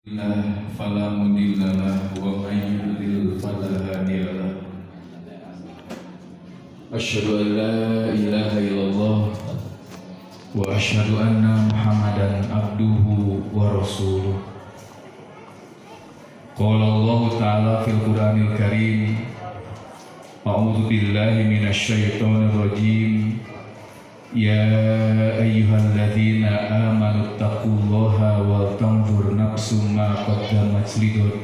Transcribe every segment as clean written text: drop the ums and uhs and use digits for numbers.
فلا مضل له ومن يضلل فلا هادي له أشهد أن لا إله إلا الله وأشهد أن محمدا عبده ورسوله قال الله تعالى في القرآن الكريم أعوذ بالله من الشيطان الرجيم يا أيها الذين آمنوا اتقوا الله ولتنظر نفس ما قدمت لغد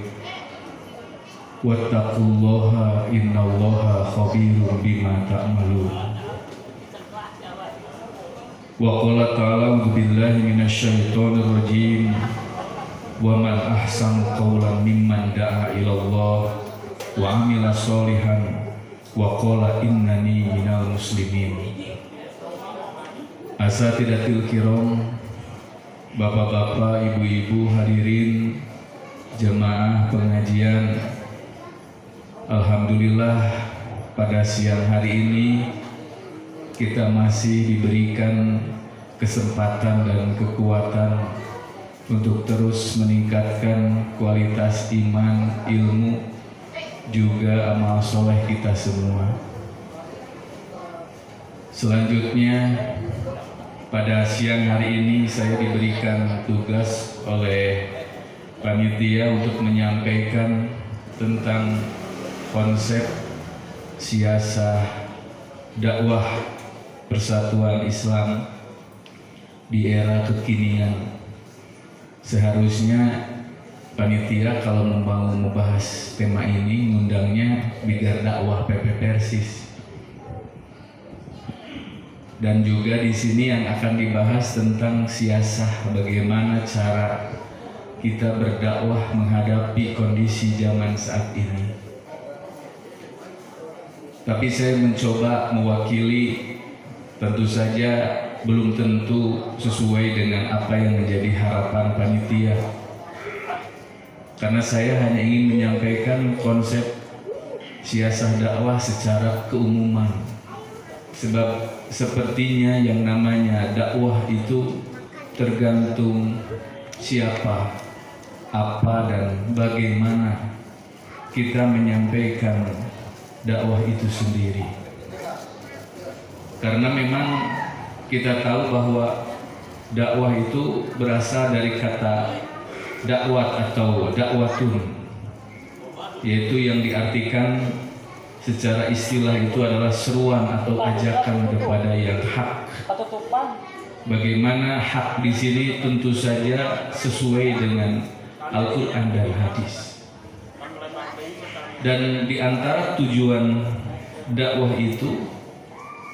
واتقوا الله إن الله خبير بما تعملون وقال تعالى أعوذ بالله من الشيطان الرجيم ومن أحسن قولا ممن دعا إلى الله وعمل صالحا وقال إنني من المسلمين. Asatidatil kiram, bapak-bapak, ibu-ibu hadirin jemaah pengajian. Alhamdulillah pada siang hari ini kita masih diberikan kesempatan dan kekuatan untuk terus meningkatkan kualitas iman, ilmu, juga amal soleh kita semua. Selanjutnya pada siang hari ini saya diberikan tugas oleh panitia untuk menyampaikan tentang konsep siasah dakwah persatuan Islam di era kekinian. Seharusnya panitia kalau mau membahas tema ini ngundangnya Bigar Dakwah PP Persis. Dan juga di sini yang akan dibahas tentang siasah bagaimana cara kita berdakwah menghadapi kondisi zaman saat ini. Tapi saya mencoba mewakili, tentu saja belum tentu sesuai dengan apa yang menjadi harapan panitia. Karena saya hanya ingin menyampaikan konsep siasah dakwah secara keumuman. Sebab sepertinya yang namanya dakwah itu tergantung siapa, apa, dan bagaimana kita menyampaikan dakwah itu sendiri. Karena memang kita tahu bahwa dakwah itu berasal dari kata dakwat atau dakwatun, yaitu yang diartikan secara istilah itu adalah seruan atau ajakan kepada yang hak. Bagaimana hak di sini tentu saja sesuai dengan Al-Quran dan hadis. Dan di antara tujuan dakwah itu,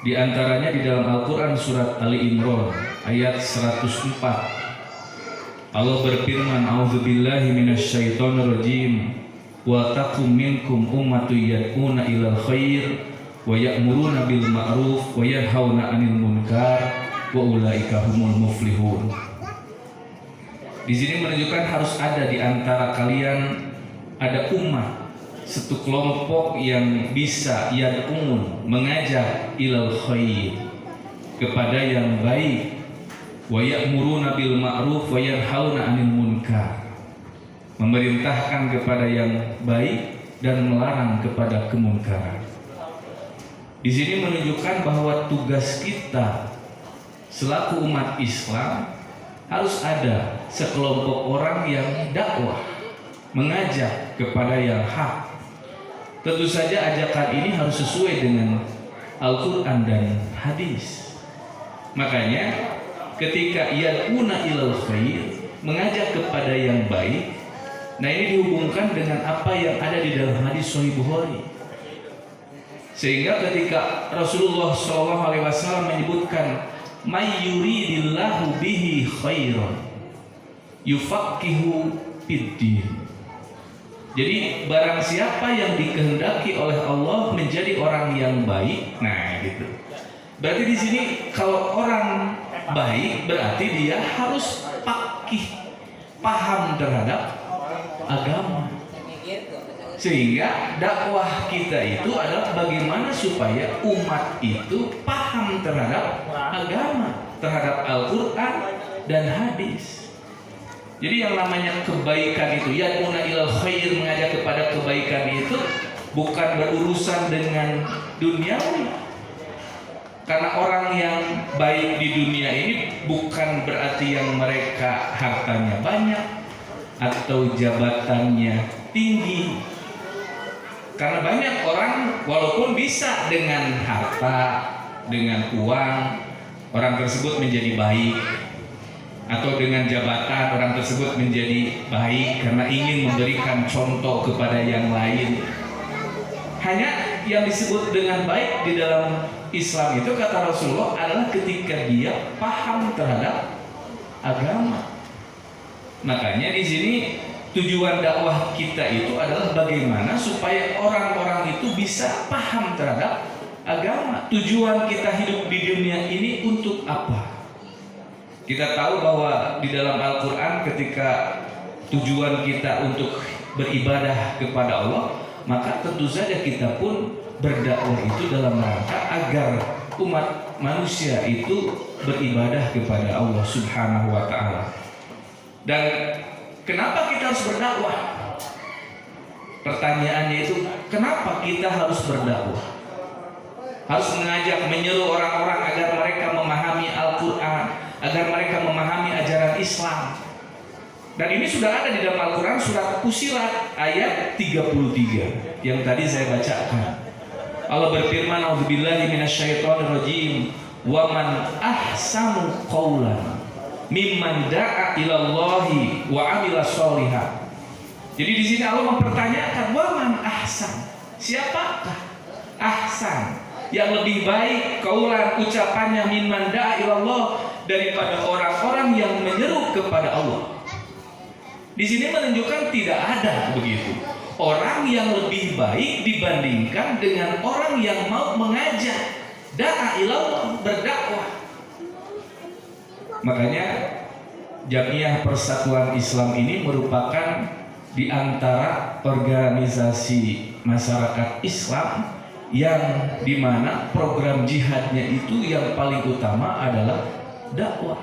di antaranya di dalam Al-Quran surat Ali Imran ayat 104. Allah berfirman, A'udzubillahi minasyaitonirrajim. Wa takum minkum ummatu yad'una ilal khair wa ya'muruna bil ma'ruf wa yanhauna 'anil munkar wa ulaika humul muflihun. Di sini menunjukkan harus ada di antara kalian ada umat, satu kelompok yang bisa yad'un, mengajak ilal khair, kepada yang baik, wa ya'muruna bil ma'ruf wa yanhauna 'anil munkar, memerintahkan kepada yang baik dan melarang kepada kemungkaran. Di sini menunjukkan bahwa tugas kita selaku umat Islam harus ada sekelompok orang yang dakwah, mengajak kepada yang hak. Tentu saja ajakan ini harus sesuai dengan Al-Quran dan hadis. Makanya ketika yad'una ilal khair, mengajak kepada yang baik, nah ini dihubungkan dengan apa yang ada di dalam hadis Sahih Bukhari. Sehingga ketika Rasulullah SAW menyebutkan may yuridillahu bihi khairan yufaqihu fiddin. Jadi barang siapa yang dikehendaki oleh Allah menjadi orang yang baik, nah gitu. Berarti di sini kalau orang baik berarti dia harus paham terhadap agama. Sehingga dakwah kita itu adalah bagaimana supaya umat itu paham terhadap agama, terhadap Al-Quran dan hadis. Jadi yang namanya kebaikan itu, ya'una ilal khair, mengajak kepada kebaikan itu bukan berurusan dengan duniawi. Karena orang yang baik di dunia ini bukan berarti yang mereka hartanya banyak atau jabatannya tinggi. Karena banyak orang walaupun bisa dengan harta, dengan uang, orang tersebut menjadi baik, atau dengan jabatan orang tersebut menjadi baik karena ingin memberikan contoh kepada yang lain. Hanya yang disebut dengan baik di dalam Islam itu, kata Rasulullah, adalah ketika dia paham terhadap agama. Makanya di sini tujuan dakwah kita itu adalah bagaimana supaya orang-orang itu bisa paham terhadap agama. Tujuan kita hidup di dunia ini untuk apa? Kita tahu bahwa di dalam Al-Quran ketika tujuan kita untuk beribadah kepada Allah, maka tentu saja kita pun berdakwah itu dalam rangka agar umat manusia itu beribadah kepada Allah Subhanahu wa Ta'ala. Dan kenapa kita harus berdakwah? Pertanyaannya itu, kenapa kita harus berdakwah? Harus mengajak, menyeru orang-orang agar mereka memahami Al-Quran, agar mereka memahami ajaran Islam. Dan ini sudah ada di dalam Al-Quran, surat Fussilat ayat 33 yang tadi saya bacakan. Allah berfirman, "A'udzubillahi minasyaitonirrajim, wa man ahsanu qawlan mimman da'a ilallahi wa 'amila sholihan." Jadi di sini Allah mempertanyakan, wa man ahsan, siapakah ahsan, yang lebih baik qaulan, ucapannya, mimman da'a ilallah, daripada orang-orang yang menyeru kepada Allah. Di sini menunjukkan tidak ada begitu orang yang lebih baik dibandingkan dengan orang yang mau mengajak, da'a ilallah, berdakwah. Makanya Jamiah Persatuan Islam ini merupakan di antara organisasi masyarakat Islam yang dimana program jihadnya itu yang paling utama adalah dakwah.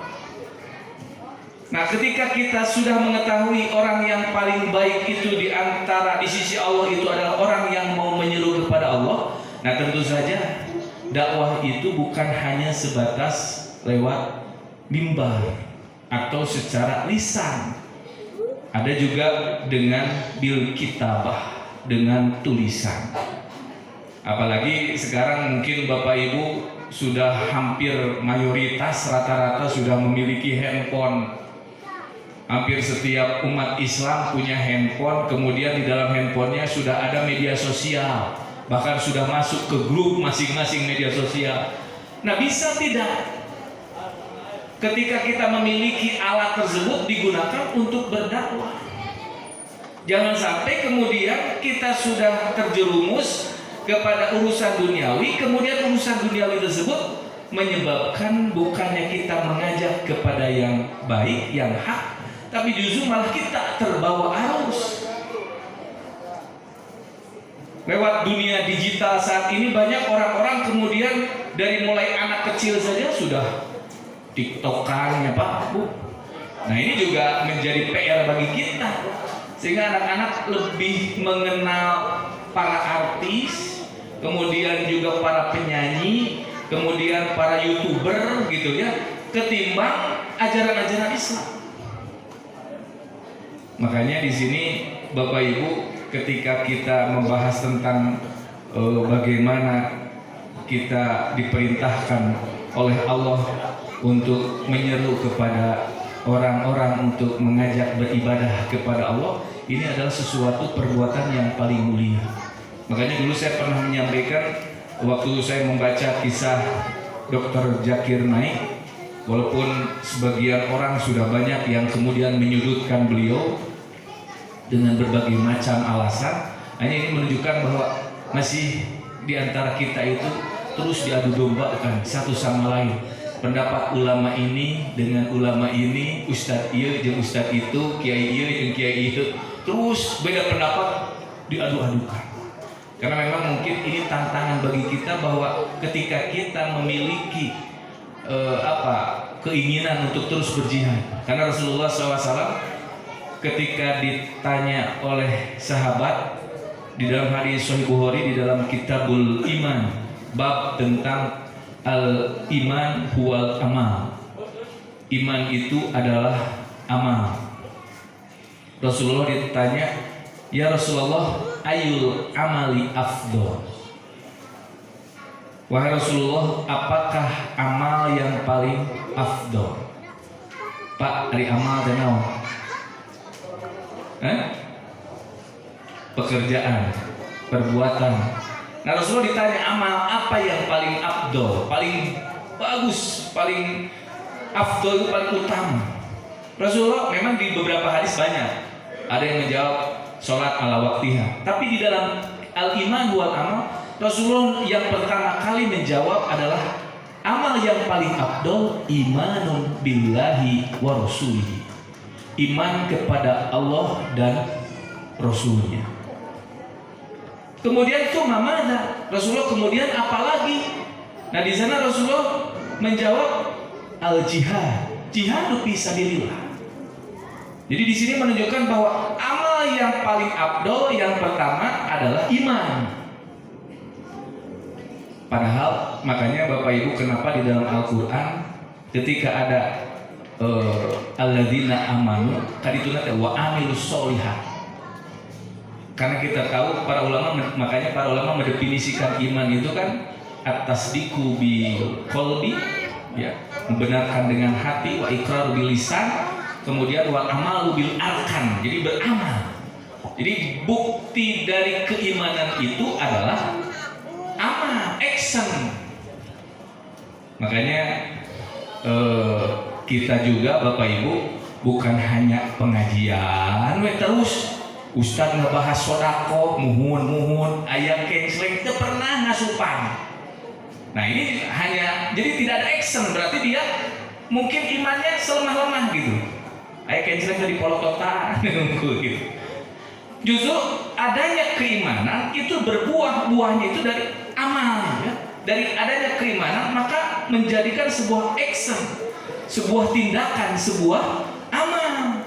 Nah, ketika kita sudah mengetahui orang yang paling baik itu di antara di sisi Allah itu adalah orang yang mau menyeru kepada Allah, nah tentu saja dakwah itu bukan hanya sebatas lewat mimbar atau secara lisan. Ada juga dengan bil kitabah, dengan tulisan. Apalagi sekarang mungkin Bapak Ibu sudah hampir mayoritas rata-rata sudah memiliki handphone. Hampir setiap umat Islam punya handphone, kemudian di dalam handphonenya sudah ada media sosial, bahkan sudah masuk ke grup masing-masing media sosial. Nah, bisa tidak ketika kita memiliki alat tersebut digunakan untuk berdakwah? Jangan sampai kemudian kita sudah terjerumus kepada urusan duniawi, kemudian urusan duniawi tersebut menyebabkan bukannya kita mengajak kepada yang baik, yang hak, tapi justru malah kita terbawa arus. Lewat dunia digital saat ini banyak orang-orang kemudian dari mulai anak kecil saja sudah tiktokan ya Pak Bu. Nah, ini juga menjadi PR bagi kita, sehingga anak-anak lebih mengenal para artis, kemudian juga para penyanyi, kemudian para YouTuber gitu ya, ketimbang ajaran-ajaran Islam. Makanya di sini Bapak Ibu, ketika kita membahas tentang bagaimana kita diperintahkan oleh Allah untuk menyeru kepada orang-orang untuk mengajak beribadah kepada Allah, ini adalah sesuatu perbuatan yang paling mulia. Makanya dulu saya pernah menyampaikan waktu saya membaca kisah Dr. Zakir Naik, walaupun sebagian orang sudah banyak yang kemudian menyudutkan beliau dengan berbagai macam alasan, hanya ini menunjukkan bahwa masih di antara kita itu terus diadu dombakan satu sama lain. Pendapat ulama ini dengan ulama ini, ustadz iya jeung ustadz itu, kiai iya jeung kiai itu, terus beda pendapat diadu-adukan. Karena memang mungkin ini tantangan bagi kita bahwa ketika kita memiliki keinginan untuk terus berjihad. Karena Rasulullah SAW ketika ditanya oleh sahabat di dalam hadis Sahih Bukhari di dalam Kitabul Iman, bab tentang al-iman huwal amal. Iman itu adalah amal. Rasulullah ditanya, "Ya Rasulullah, ayul amali afdol?" Wahai Rasulullah, apakah amal yang paling afdol? Pak, dari amal dan naon? Pekerjaan, perbuatan. Nah, Rasulullah ditanya amal apa yang paling afdol, paling bagus, paling afdol itu paling utama. Rasulullah memang di beberapa hadis banyak ada yang menjawab sholat ala waktiha, tapi di dalam al-iman wal amal Rasulullah yang pertama kali menjawab adalah amal yang paling afdol imanun billahi wa rasulihi, iman kepada Allah dan Rasulnya. Kemudian itu mamada, Rasulullah kemudian apalagi? Nah, di sana Rasulullah menjawab al-jihad, jihad fi sabilillah. Jadi di sini menunjukkan bahwa amal yang paling afdol yang pertama adalah iman. Padahal makanya Bapak Ibu, kenapa di dalam Al-Qur'an ketika ada alladzina amanu kadituna wa amilus sholihat. Karena kita tahu para ulama, makanya para ulama mendefinisikan iman itu kan at-tasdiqu bil qalbi, ya, membenarkan dengan hati, wa iqrar bil lisan, kemudian wal amalu bil arkan, jadi beramal. Jadi bukti dari keimanan itu adalah amal, action. Makanya kita juga Bapak Ibu bukan hanya pengajian terus Ustaz ngebahas sodako, muhun, ayam kenceleng, itu pernah ngasupan. Nah ini hanya, jadi tidak ada action, berarti dia mungkin imannya selemah-lemah gitu. Ayam kenceleng dari polotota, gitu. Justru adanya keimanan itu berbuah, buahnya itu dari amal, ya. Dari adanya keimanan maka menjadikan sebuah action, sebuah tindakan, sebuah amal.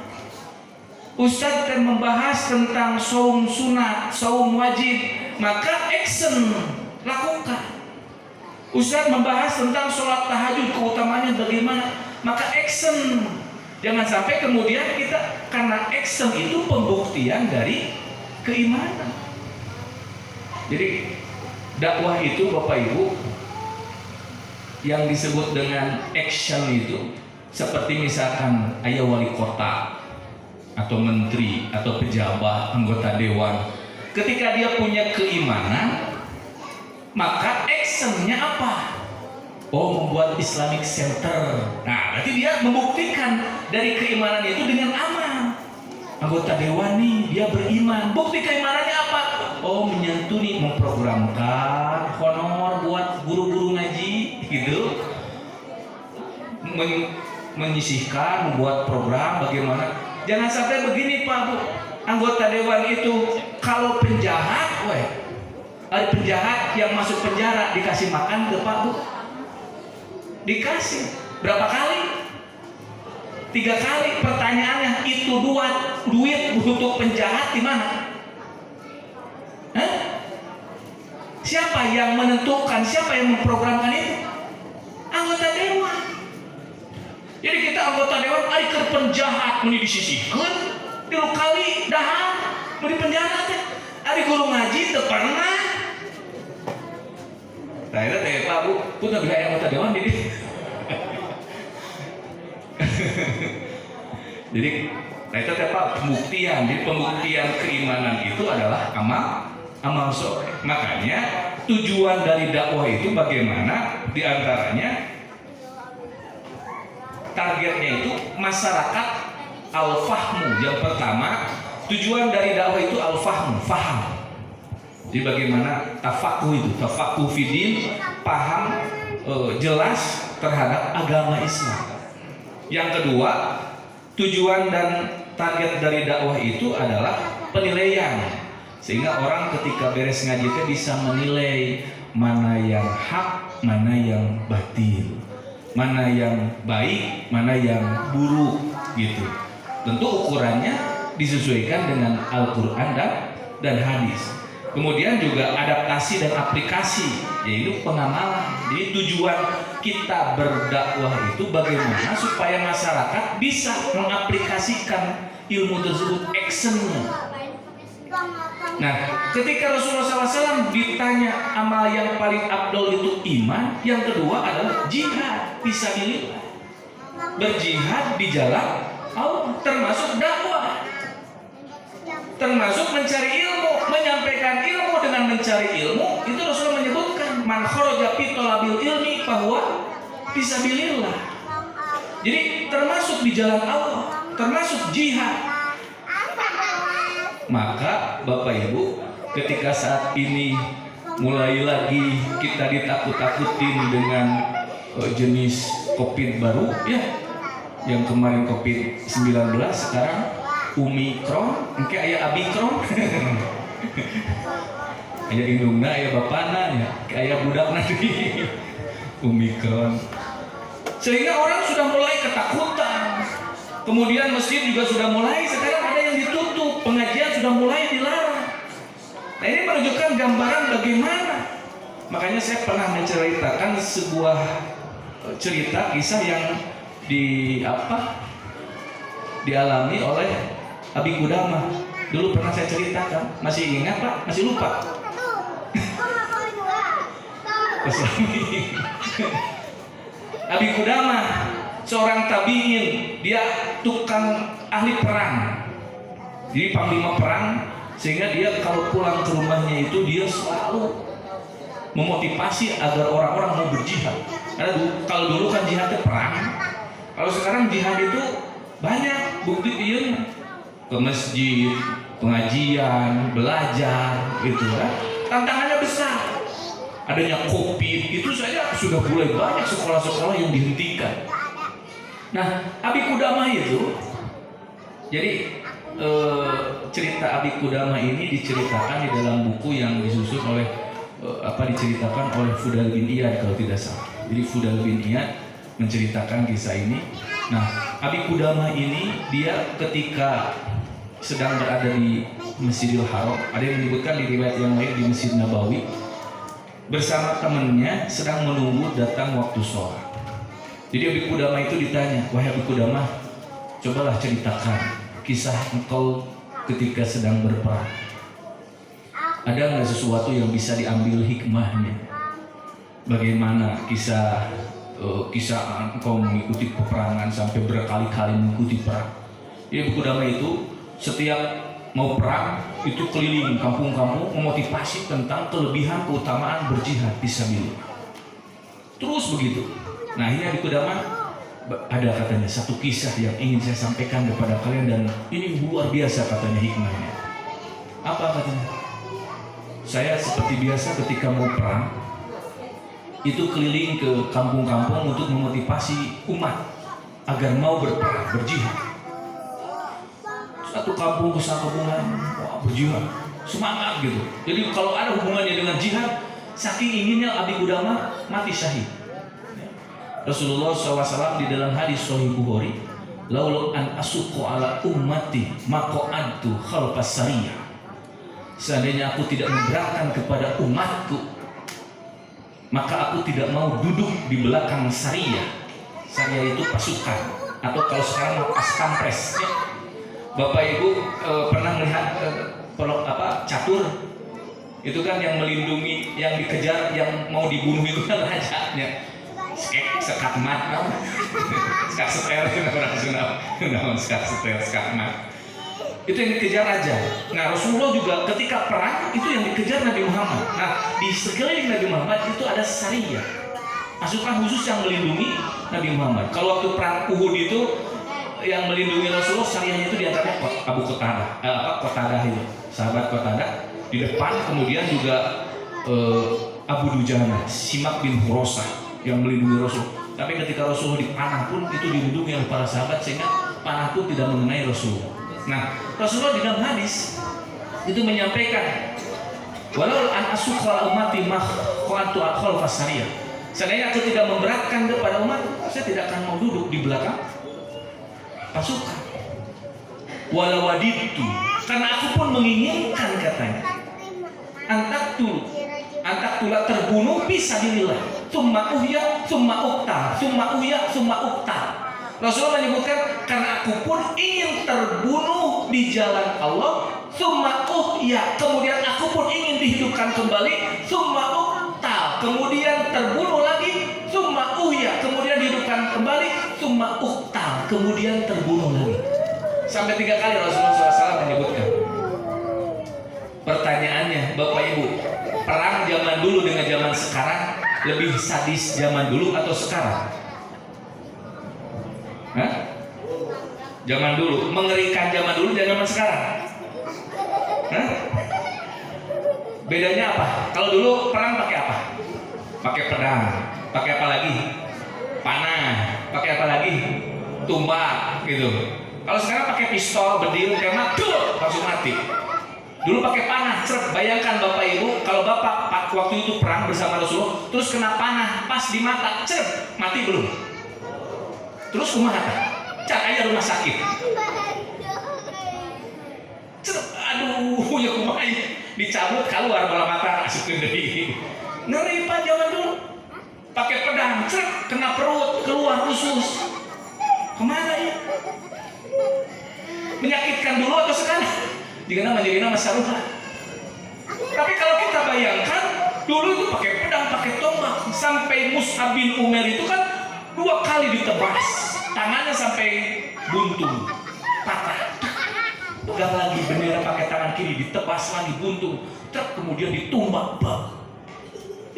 Ustaz akan membahas tentang saum sunat, saum wajib, maka action, lakukan. Ustaz membahas tentang sholat tahajud, keutamaannya bagaimana, maka action. Jangan sampai kemudian kita, karena action itu pembuktian dari keimanan. Jadi dakwah itu Bapak Ibu yang disebut dengan action itu seperti misalkan ayah wali kota atau menteri atau pejabat, anggota dewan, ketika dia punya keimanan maka actionnya apa? Oh, membuat Islamic Center. Nah, berarti dia membuktikan dari keimanan itu dengan amal. Anggota dewan nih, dia beriman. Bukti keimanannya apa? Oh, menyantuni, memprogramkan honor buat guru-guru ngaji, gitu. Menyisihkan, membuat program bagaimana. Jangan sampai begini Pak Bu, anggota dewan itu kalau penjahat, ada penjahat yang masuk penjara dikasih makan ke Pak Bu? Dikasih berapa kali? 3 kali. Pertanyaannya, itu duit untuk penjahat di mana? Siapa yang menentukan? Siapa yang memprogramkan itu? Anggota dewan. Jadi kita anggota dewan, ari keur penjahat meni disisihkeun, 3 kali dahar meni penjara teh. Ari guru ngaji teu pernah. Saya teh Pak Bu, punya bisa anggota dewan jadi. Jadi itu teh Pak pembuktian. Jadi pembuktian keimanan itu adalah amal soleh. Makanya tujuan dari dakwah itu bagaimana? Di antaranya targetnya itu masyarakat al-fahmu. Yang pertama, tujuan dari dakwah itu al-fahmu, faham. Jadi bagaimana tafakuh itu, tafakuh fidin, paham jelas terhadap agama Islam. Yang kedua, tujuan dan target dari dakwah itu adalah penilaian, sehingga orang ketika beres ngaji itu bisa menilai mana yang hak, mana yang batil, mana yang baik, mana yang buruk gitu. Tentu ukurannya disesuaikan dengan Al-Quran dan hadis. Kemudian juga adaptasi dan aplikasi, yaitu pengamalan. Jadi tujuan kita berdakwah itu bagaimana supaya masyarakat bisa mengaplikasikan ilmu tersebut, actionnya. Nah, ketika Rasulullah SAW ditanya amal yang paling afdol itu iman, yang kedua adalah jihad fisabilillah, berjihad di jalan Allah, termasuk dakwah, termasuk mencari ilmu, menyampaikan ilmu dengan mencari ilmu. Itu Rasulullah menyebutkan man kharaja fi talabil ilmi bahwa fisabilillah. Jadi termasuk di jalan Allah, termasuk jihad. Maka Bapak Ibu, ketika saat ini mulai lagi kita ditakut-takutin dengan jenis COVID baru ya, yang kemarin COVID-19, sekarang Omikron, engke aya Abikron. Aya indungna, aya bapana ya, aya budakna deui. Omikron. Sehingga orang sudah mulai ketakutan. Kemudian masjid juga sudah mulai, sekarang ada yang ditutup, pengajian sudah mulai dilarang. Nah, ini menunjukkan gambaran bagaimana. Makanya saya pernah menceritakan sebuah cerita kisah yang dialami oleh Abi Kudama. Dulu pernah saya ceritakan. Masih ingat Pak? Masih lupa? Abi Kudama seorang tabiin, dia tukang ahli perang, jadi panglima perang, sehingga dia kalau pulang ke rumahnya itu dia selalu memotivasi agar orang-orang mau berjihad. Karena kalau dulu kan jihadnya perang, kalau sekarang jihad itu banyak bukti dia ke masjid, pengajian, belajar, gitu kan. Tantangannya besar. Adanya COVID itu saja sudah mulai banyak sekolah-sekolah yang dihentikan. Nah, Abi Kudama itu, jadi cerita Abi Kudama ini diceritakan di dalam buku yang disusun oleh diceritakan oleh Fudal bin Iyad kalau tidak salah. Jadi Fudal bin Iyad menceritakan kisah ini. Nah, Abi Kudama ini dia ketika sedang berada di Masjidil Haram, ada yang menyebutkan di riwayat yang lain di Masjid Nabawi, bersama temannya sedang menunggu datang waktu sholat. Jadi Abi Kudama itu ditanya, wahai Abi Kudama, cobalah ceritakan kisah engkau ketika sedang berperang. Ada nggak sesuatu yang bisa diambil hikmahnya? Bagaimana kisah engkau mengikuti peperangan sampai berkali-kali mengikuti perang? Jadi Abi Kudama itu setiap mau perang itu keliling kampung-kampung memotivasi tentang kelebihan keutamaan berjihad fisabilillah. Terus begitu. Nah, ini Abi Kudama ada katanya satu kisah yang ingin saya sampaikan kepada kalian dan ini luar biasa katanya hikmahnya. Apa katanya? Saya seperti biasa ketika mau perang itu keliling ke kampung-kampung untuk memotivasi umat agar mau berperang, berjihad. Satu kampung ke satu kampung lain, wah berjihad, semangat gitu. Jadi kalau ada hubungannya dengan jihad, saking inginnya Abi Kudama mati syahid. Rasulullah SAW di dalam hadis Sahih Bukhari, laulau an asuqu ala ummati maqa'adtu khalfas sariyah. Seandainya aku tidak memberatkan kepada umatku, maka aku tidak mau duduk di belakang sariyah. Sariyah itu pasukan, atau kalau sekarang pas pampres. Ya. Bapak Ibu pernah melihat catur? Itu kan yang melindungi, yang dikejar, yang mau dibunuh itu kan rajanya. Sekat mat, sekat setel, orang Sunda, sekat setel, sekat mat. Itu yang dikejar raja. Nah, Rasulullah juga ketika perang itu yang dikejar Nabi Muhammad. Nah, di sekeliling Nabi Muhammad itu ada sariyah, pasukan khusus yang melindungi Nabi Muhammad. Kalau waktu perang Uhud itu yang melindungi Rasulullah, sariyahnya itu diantaranya Abu Qatadah itu, sahabat Qatadah di depan, kemudian juga Abu Dujana, Simak bin Hurosah yang melindungi Rasul. Tapi ketika Rasulullah dipanah pun itu dilindungi oleh para sahabat sehingga panah pun tidak mengenai Rasulullah. Nah, Rasulullah di dalam hadis itu menyampaikan, walau an asuqqa ummati maqatu al fasariyah. Seandainya aku tidak memberatkan kepada umat, saya tidak akan mau duduk di belakang pasukan. Walawadittu, karena aku pun menginginkan katanya. Antaktula terbunuh fisabilillah. Summa uhya, summa uktal, summa uhya, summa uktal. Rasulullah menyebutkan karena aku pun ingin terbunuh di jalan Allah, summa uhya, kemudian aku pun ingin dihidupkan kembali, summa uktal, kemudian terbunuh lagi, summa uhya, kemudian dihidupkan kembali, summa uktal, kemudian terbunuh lagi. Sampai 3 kali Rasulullah SAW menyebutkan. Pertanyaannya, Bapak Ibu, perang zaman dulu dengan zaman sekarang lebih sadis zaman dulu atau sekarang? Hah? Zaman dulu, mengerikan zaman dulu dan zaman sekarang. Hah? Bedanya apa? Kalau dulu perang pakai apa? Pakai pedang. Pakai apa lagi? Panah. Pakai apa lagi? Tumbak gitu. Kalau sekarang pakai pistol, bedil, tembak, langsung mati. Dulu pakai panah, cerep. Bayangkan Bapak Ibu, kalau Bapak waktu itu perang bersama Rasulullah, terus kena panah pas di mata, cerep, mati belum? Terus kumaha? Cak aja rumah sakit. Cerep, aduh, ya kumaha dicabut keluar bola mata, asupkeun deui. Ngeri Pak zaman dulu. Pakai pedang, cerep, kena perut, keluar usus. Kemana ya? Menyakitkan dulu atau sekarang? Jika menjadi nama saruha. Tapi kalau kita bayangkan dulu itu pakai pedang, pakai tombak, sampai Mus'ab bin Umair itu kan 2 kali ditebas, tangannya sampai buntung, patah. Pegang lagi bendera pakai tangan kiri, ditebas lagi buntung, kemudian ditumbak.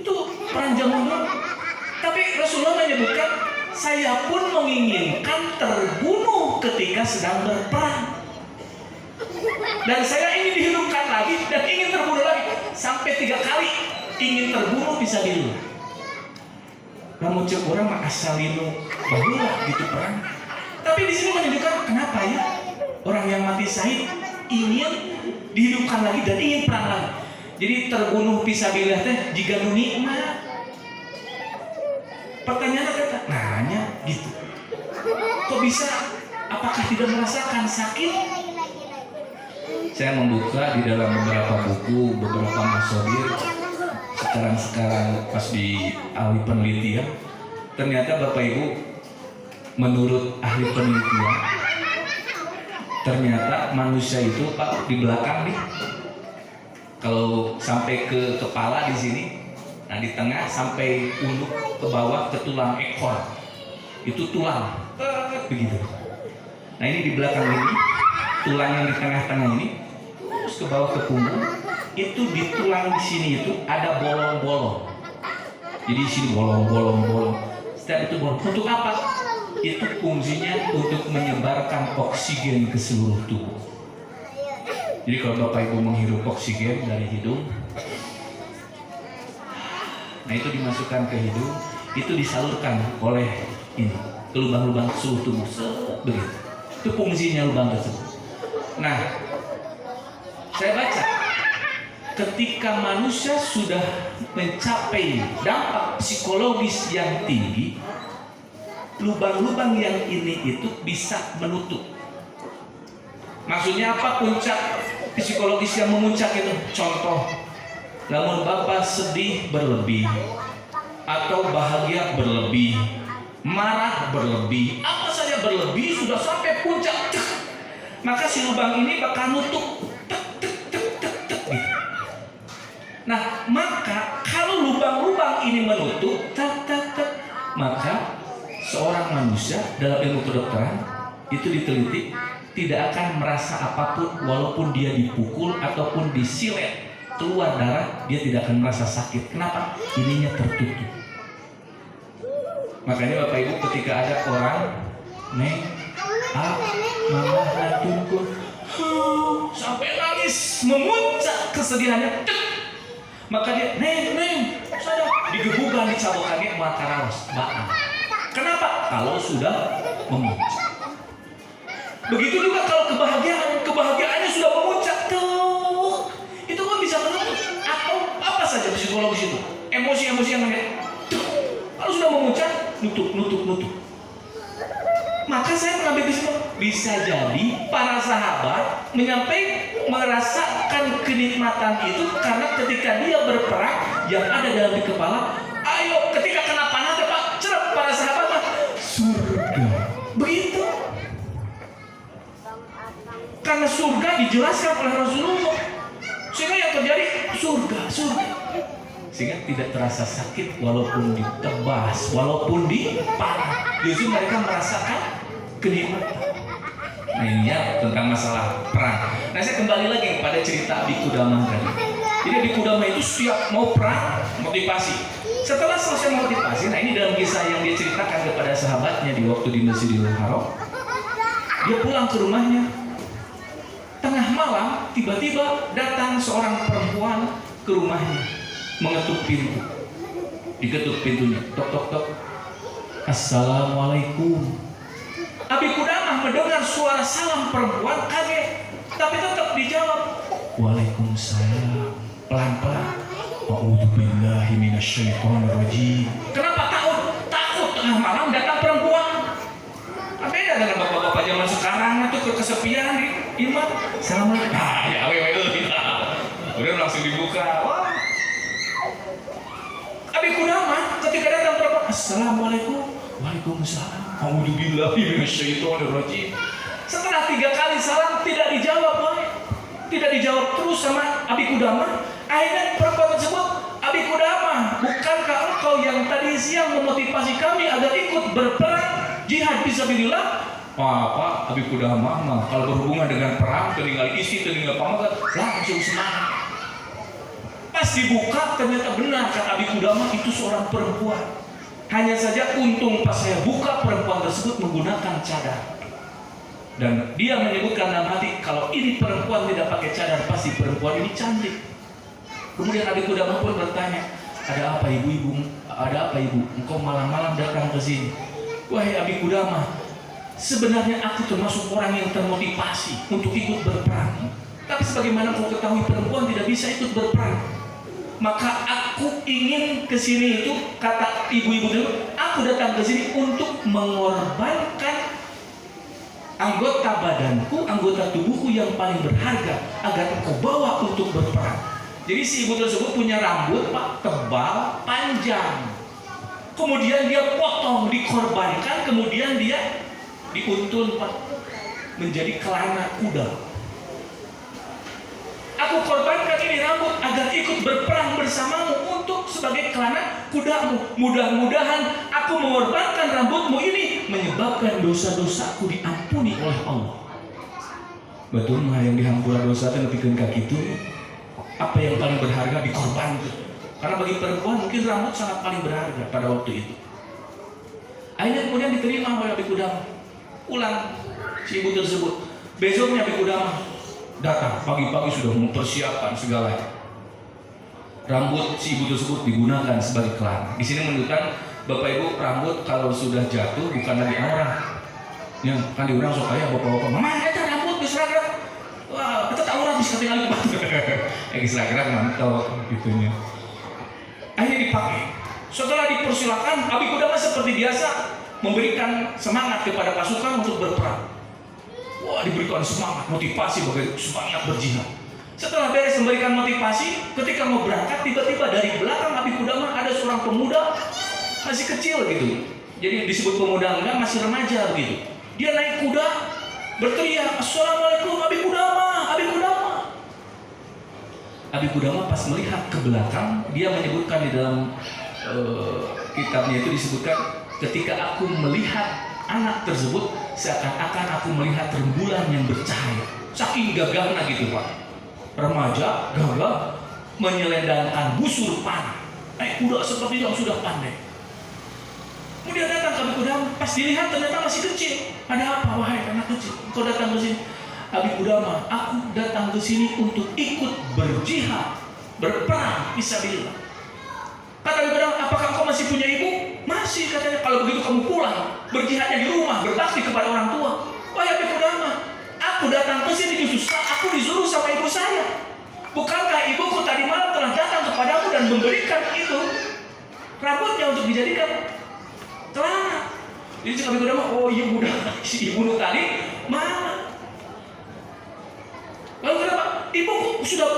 Itu perang zaman dulu. Tapi Rasulullah menyebutkan, saya pun menginginkan terbunuh ketika sedang berperang. Dan saya ingin dihidupkan lagi dan ingin terbunuh lagi. Sampai 3 kali ingin terbunuh bisa dulu. Namun cek orang mah asalinu bahula gitu perang. Tapi di sini menunjukkan kenapa ya orang yang mati syahid ingin dihidupkan lagi dan ingin perang lagi. Jadi terbunuh fisabilillah teh jika nu nikmat. Pertanyaannya kata, nanya gitu. Kok bisa? Apakah tidak merasakan sakit? Saya membuka di dalam beberapa buku, beberapa masodir. Sekarang pas di ahli penelitian, ternyata Bapak Ibu, menurut ahli penelitian, ternyata manusia itu Pak di belakang nih, kalau sampai ke kepala di sini, nah di tengah sampai unduk ke bawah ke tulang ekor, itu tulang, begitu. Nah ini di belakang ini, tulang yang di tengah-tengah ini, terus ke bawah ke punggung, itu di tulang di sini itu ada bolong-bolong. Jadi di sini bolong-bolong. Setiap itu bolong. Untuk apa? Itu fungsinya untuk menyebarkan oksigen ke seluruh tubuh. Jadi kalau Bapak Ibu menghirup oksigen dari hidung, nah itu dimasukkan ke hidung, itu disalurkan oleh ini ke lubang-lubang seluruh tubuh. Begitu. Itu fungsinya lubang tersebut. Nah, saya baca ketika manusia sudah mencapai dampak psikologis yang tinggi, lubang-lubang yang ini itu bisa menutup. Maksudnya apa puncak psikologis yang memuncak itu? Contoh, namun Bapak sedih berlebih atau bahagia berlebih, marah berlebih, apa saja berlebih sudah sampai puncak, maka si lubang ini bakal nutup. Nah, maka kalau lubang-lubang ini menutup, maka seorang manusia dalam ilmu kedokteran itu diteliti tidak akan merasa apapun walaupun dia dipukul ataupun disilet keluar darah, dia tidak akan merasa sakit. Kenapa? Ininya tertutup. Makanya Bapak Ibu ketika ada orang, Neng, mama ratunku, sampai nangis memuncak kesedihannya. Maka dia, neng, sadar, digebukan, dicabokannya mata rawas, baang. Kenapa? Kalau sudah memuncak. Begitu juga kalau kebahagiaannya sudah memuncak tuh, itu kan bisa menutup atau apa saja psikologis itu, emosi-emosi yang ada. Kalau sudah memuncak, nutup. Maka saya mengambil kesimpulan, Bisa jadi para sahabat merasakan kenikmatan itu karena ketika dia berperang yang ada dalam di kepala, ayo ketika kena panah Pak, cerap para sahabat Pak, surga. Begitu. Karena surga dijelaskan oleh Rasulullah. Sehingga yang terjadi surga. Sehingga tidak terasa sakit walaupun ditebas, walaupun dipanah. Justru mereka merasakan kenikmatan. Nah ini ya tentang masalah perang. Nah saya kembali lagi pada cerita Abi Qudamah tadi. Jadi Abi Qudamah itu setiap mau perang motivasi. Setelah selesai motivasi, nah ini dalam kisah yang dia ceritakan kepada sahabatnya di waktu di Masjidil Haram. Dia pulang ke rumahnya. Tengah malam tiba-tiba datang seorang perempuan ke rumahnya, mengetuk pintu. Diketuk pintunya, tok tok tok. Assalamualaikum. Abi Qudamah mendengar suara salam perempuan kaget, tapi tetap dijawab. Waalaikumsalam. Pelan-pelan. A'udzubillahi minasyaitonirrajim. Kenapa takut? Takut tengah malam datang perempuan. Beda dengan bapak-bapak zaman sekarang itu kesepian di iman. Assalamualaikum. Ya udah langsung dibuka. Wah. Abi Qudamah ketika datang perempuan, Assalamualaikum. Waalaikumsalam. A'udzubillahi minasyaitonirrajim. Setelah 3 kali salam tidak dijawab, tidak dijawab terus sama Abi Qudamah. Akhirnya perempuan tersebut, Abi Qudamah, bukankah engkau yang tadi siang memotivasi kami agar ikut berperang jihad fisabilillah? Pak, Abi Qudamah kalau berhubungan dengan perang, tinggal istri, tinggal pamagat, langsung semangat. Pas dibuka ternyata benar kata Abi Qudamah itu seorang perempuan. Hanya saja untung pas saya buka perempuan tersebut menggunakan cadar. Dan dia menyebutkan dalam hati, kalau ini perempuan tidak pakai cadar, pasti perempuan ini cantik. Kemudian Abi Qudamah pun bertanya, ada apa ibu-ibu? Ada apa ibu? Engkau malam-malam datang ke sini. Wahai Abi Qudamah, sebenarnya aku termasuk orang yang termotivasi untuk ikut berperang. Tapi sebagaimana kau ketahui perempuan tidak bisa ikut berperang. Maka aku ingin ke sini itu, kata ibu-ibu dulu, aku datang ke sini untuk mengorbankan anggota badanku, anggota tubuhku yang paling berharga agar aku bawa untuk berperang. Jadi si ibu tersebut punya rambut Pak tebal, panjang. Kemudian dia potong, dikorbankan, kemudian dia diuntun Pak menjadi kelana kuda. Aku korbankan ini rambut agar ikut berperang bersamamu untuk sebagai kelana kudamu. Mudah-mudahan aku mengorbankan rambutmu ini menyebabkan dosa-dosaku diampuni oleh Allah. Betul mah yang dihampura dosa itu lebih kaki itu. Apa yang paling berharga dikorbankan. Karena bagi perempuan mungkin rambut sangat paling berharga pada waktu itu. Akhirnya kemudian diterima oleh Abi Qudamah. Pulang si ibu tersebut. Besoknya Abi Qudamah datang pagi-pagi sudah mempersiapkan segalanya. Rambut si ibu tersebut digunakan sebagai kelana. Di sini menunjukkan Bapak Ibu, rambut kalau sudah jatuh bukan lagi aurah. Ya, kan diurang supaya bapak-bapak, mama ada rambut diseragam. Wah, kita tak aurah bisa tinggal di diseragam mantap gitunya. Akhirnya dipakai. Setelah dipersilakan, Abi Qudamah seperti biasa memberikan semangat kepada pasukan untuk berperang. Wah, diberikan semangat, motivasi bagi semangat berjihad. Setelah beres memberikan motivasi, ketika mau berangkat, tiba-tiba dari belakang Abi Qudamah ada seorang pemuda masih kecil gitu. Jadi disebut pemuda enggak, masih remaja begitu. Dia naik kuda, berteriak, Assalamualaikum Abi Qudamah, Abi Qudamah. Abi Qudamah pas melihat ke belakang, dia menyebutkan di dalam kitabnya itu disebutkan, ketika aku melihat anak tersebut, seakan-akan aku melihat rembulan yang bercahaya. Saking gagahnya gitu Pak. Remaja gagah menyelendangkan busur panah. Naik kuda seperti yang sudah pandai. Kemudian datang ke Abi Qudamah, pas dilihat ternyata masih kecil. Ada apa wahai anak kecil? Kau datang ke sini? Abi Qudamah, aku datang ke sini untuk ikut berjihad, berperang fisabilillah. Kata Abi Qudamah, apakah kau masih punya ibu? Masih, katanya. Kalau begitu kamu pulang, berjihadnya di rumah, berbakti kepada orang tua. Wahai Abi Qudamah, aku datang ke sini justru aku disuruh sama ibu saya. Bukankah ibuku tadi malam telah datang kepadamu dan memberikan itu rambutnya untuk dijadikan celana? Jadi si Abi Qudamah, oh iya udah si ibu tadi mana? Lalu kenapa? Ibuku sudah